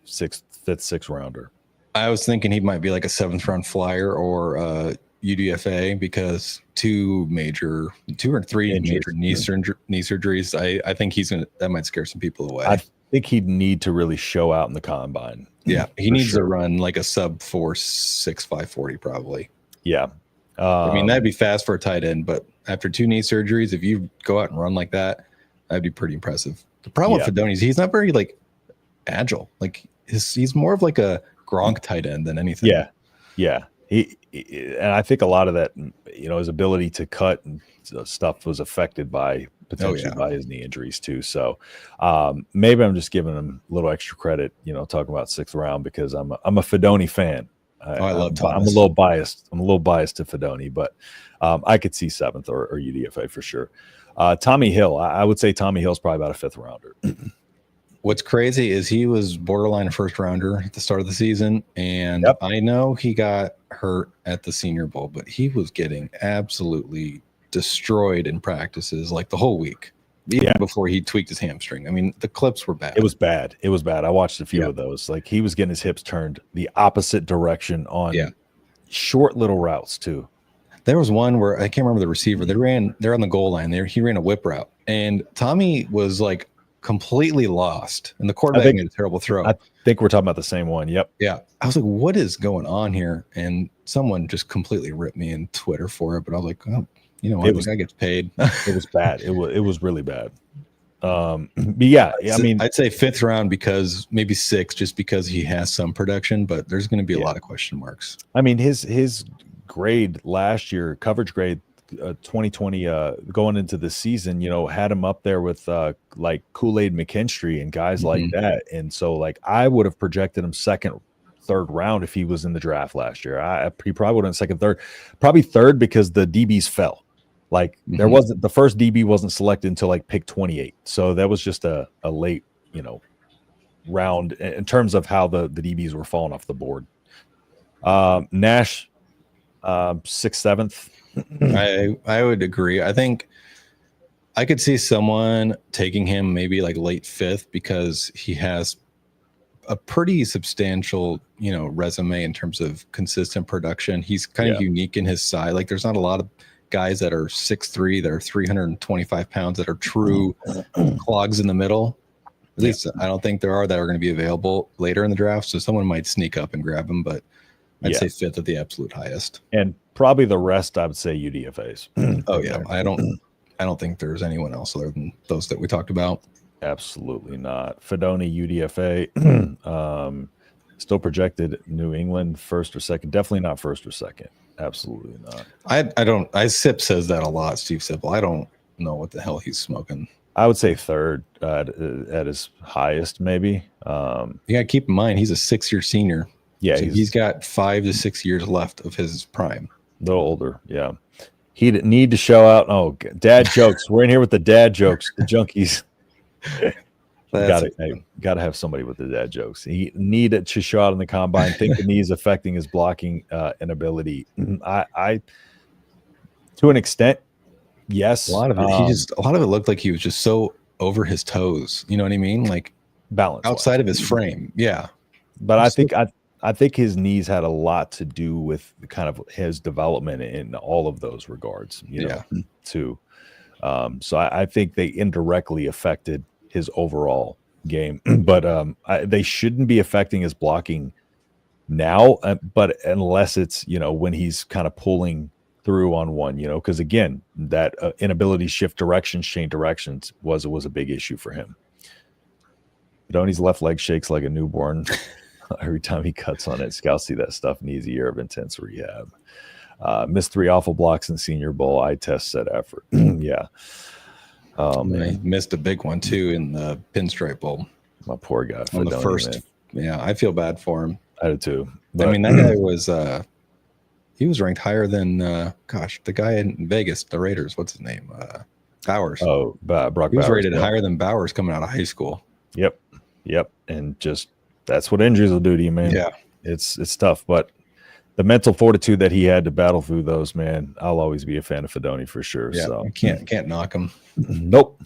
5th, 6th rounder. I was thinking he might be like a 7th round flyer or UDFA, because 2 or 3 major knee surgeries. I think that might scare some people away. I think he'd need to really show out in the combine. Yeah, he needs to run like a sub 4.65 40 probably. Yeah. I mean, that'd be fast for a tight end, but after 2 knee surgeries, if you go out and run like that, that'd be pretty impressive. The problem with Fedoni is he's not very like agile. Like he's more of like a Gronk tight end than anything. Yeah. And I think a lot of that, his ability to cut and stuff was affected by potentially by his knee injuries too. So maybe I'm just giving him a little extra credit, talking about 6th round, because I'm a Fedoni fan. I love Thomas. I'm a little biased. I'm a little biased to Fedoni, but I could see 7th or UDFA for sure. Tommy Hill, I would say Tommy Hill's probably about a 5th rounder. What's crazy is he was borderline a 1st rounder at the start of the season, and I know he got hurt at the Senior Bowl, but he was getting absolutely destroyed in practices like the whole week, even before he tweaked his hamstring. I mean, the clips were bad. It was bad. I watched a few of those. Like, he was getting his hips turned the opposite direction on short little routes too. There was one where I can't remember the receiver. They're on the goal line there. He ran a whip route, and Tommy was like completely lost, and the quarterback made a terrible throw. I think we're talking about the same one. Yep. Yeah. I was like, what is going on here? And someone just completely ripped me in Twitter for it, but I was like, oh, this guy gets paid. It was bad. It was really bad. But I mean, I'd say 5th round, because maybe 6th, just because he has some production, but there's going to be a lot of question marks. I mean, his grade last year, coverage grade, 2020 going into the season, had him up there with like Kool-Aid McKinstry and guys like that. And so like I would have projected him 2nd, 3rd round if he was in the draft last year. He probably would have been 2nd, 3rd, probably 3rd, because the DBs fell. Like there wasn't, the first DB wasn't selected until like pick 28. So that was just a late, round in terms of how the DBs were falling off the board. Nash, 6th, 7th. I would agree. I think I could see someone taking him maybe like late 5th, because he has a pretty substantial, resume in terms of consistent production. He's kind of unique in his size. Like there's not a lot of guys that are 6'3", that are 325 pounds, that are true clogs in the middle. At least I don't think there are that are going to be available later in the draft. So someone might sneak up and grab him, but I'd say fifth at the absolute highest. And probably the rest, I would say UDFAs. Oh yeah, I don't think there's anyone else other than those that we talked about. Absolutely not. Fedoni UDFA, still projected New England first or second. Definitely not first or second. Absolutely not. Sip says that a lot, Steve Sipple. I don't know what the hell he's smoking. I would say third at his highest, maybe. You gotta keep in mind he's a 6-year senior. Yeah, so he's got 5 to 6 years left of his prime. A little older, yeah. He'd need to show out. Oh, dad jokes. We're in here with the dad jokes, the junkies. Gotta have somebody with the dad jokes. He needed to show out in the combine. Think the knee is affecting his blocking inability. I to an extent, yes. A lot of it looked like he was just so over his toes. You know what I mean? Like balance outside of his frame. Yeah. But I think his knees had a lot to do with kind of his development in all of those regards, you know, too. So I think they indirectly affected his overall game, but they shouldn't be affecting his blocking now, but unless it's, you know, when he's kind of pulling through on one, you know, because again, that inability to shift directions, change directions was a big issue for him. Donnie's left leg shakes like a newborn. Every time he cuts on it, scouts see that stuff needs a year of intense rehab. Missed 3 awful blocks in Senior Bowl. Eye test set effort. Yeah. He missed a big one too in the Pinstripe Bowl. My poor guy. On the first. Man. Yeah, I feel bad for him. I did too. But, I mean, that guy was he was ranked higher than the guy in Vegas, the Raiders. What's his name? Bowers. Oh, Brock. He was Bowers, rated higher than Bowers coming out of high school. Yep. And just that's what injuries will do to you, man. Yeah, it's tough, but the mental fortitude that he had to battle through those, man, I'll always be a fan of Fedoni for sure. Yeah, so can't knock him. Nope.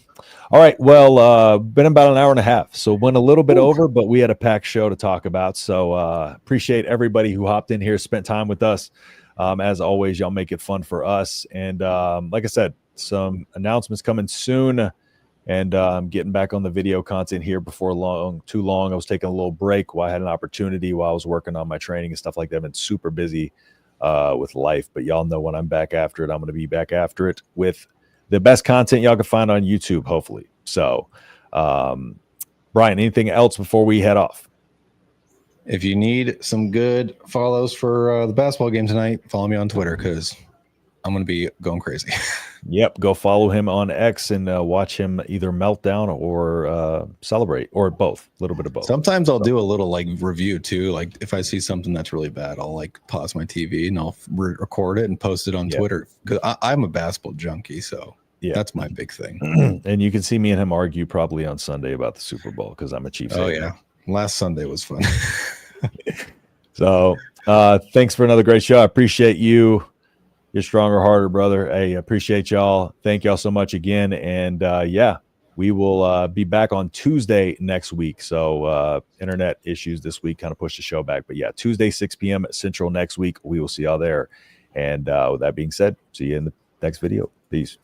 All right. Well, been about an hour and a half, so went a little bit over, but we had a packed show to talk about. So appreciate everybody who hopped in here, spent time with us. As always, y'all make it fun for us. And like I said, some announcements coming soon. And I'm getting back on the video content here before too long. I was taking a little break while I had an opportunity while I was working on my training and stuff like that. I've been super busy with life, but y'all know when I'm back after it, I'm going to be back after it with the best content y'all can find on YouTube, hopefully. So, Brian, anything else before we head off? If you need some good follows for the basketball game tonight, follow me on Twitter because I'm going to be going crazy. Yep. Go follow him on X and watch him either meltdown or celebrate, or both, a little bit of both. Sometimes I'll do a little like review too. Like if I see something that's really bad, I'll like pause my TV and I'll record it and post it on Twitter because I'm a basketball junkie. So that's my big thing. And you can see me and him argue probably on Sunday about the Super Bowl because I'm a Chiefs. Oh, yeah. Last Sunday was fun. So thanks for another great show. I appreciate you. You're stronger, harder, brother. Hey, appreciate y'all. Thank y'all so much again. And we will be back on Tuesday next week. So internet issues this week kind of pushed the show back. But yeah, Tuesday, 6 p.m. Central next week. We will see y'all there. And with that being said, see you in the next video. Peace.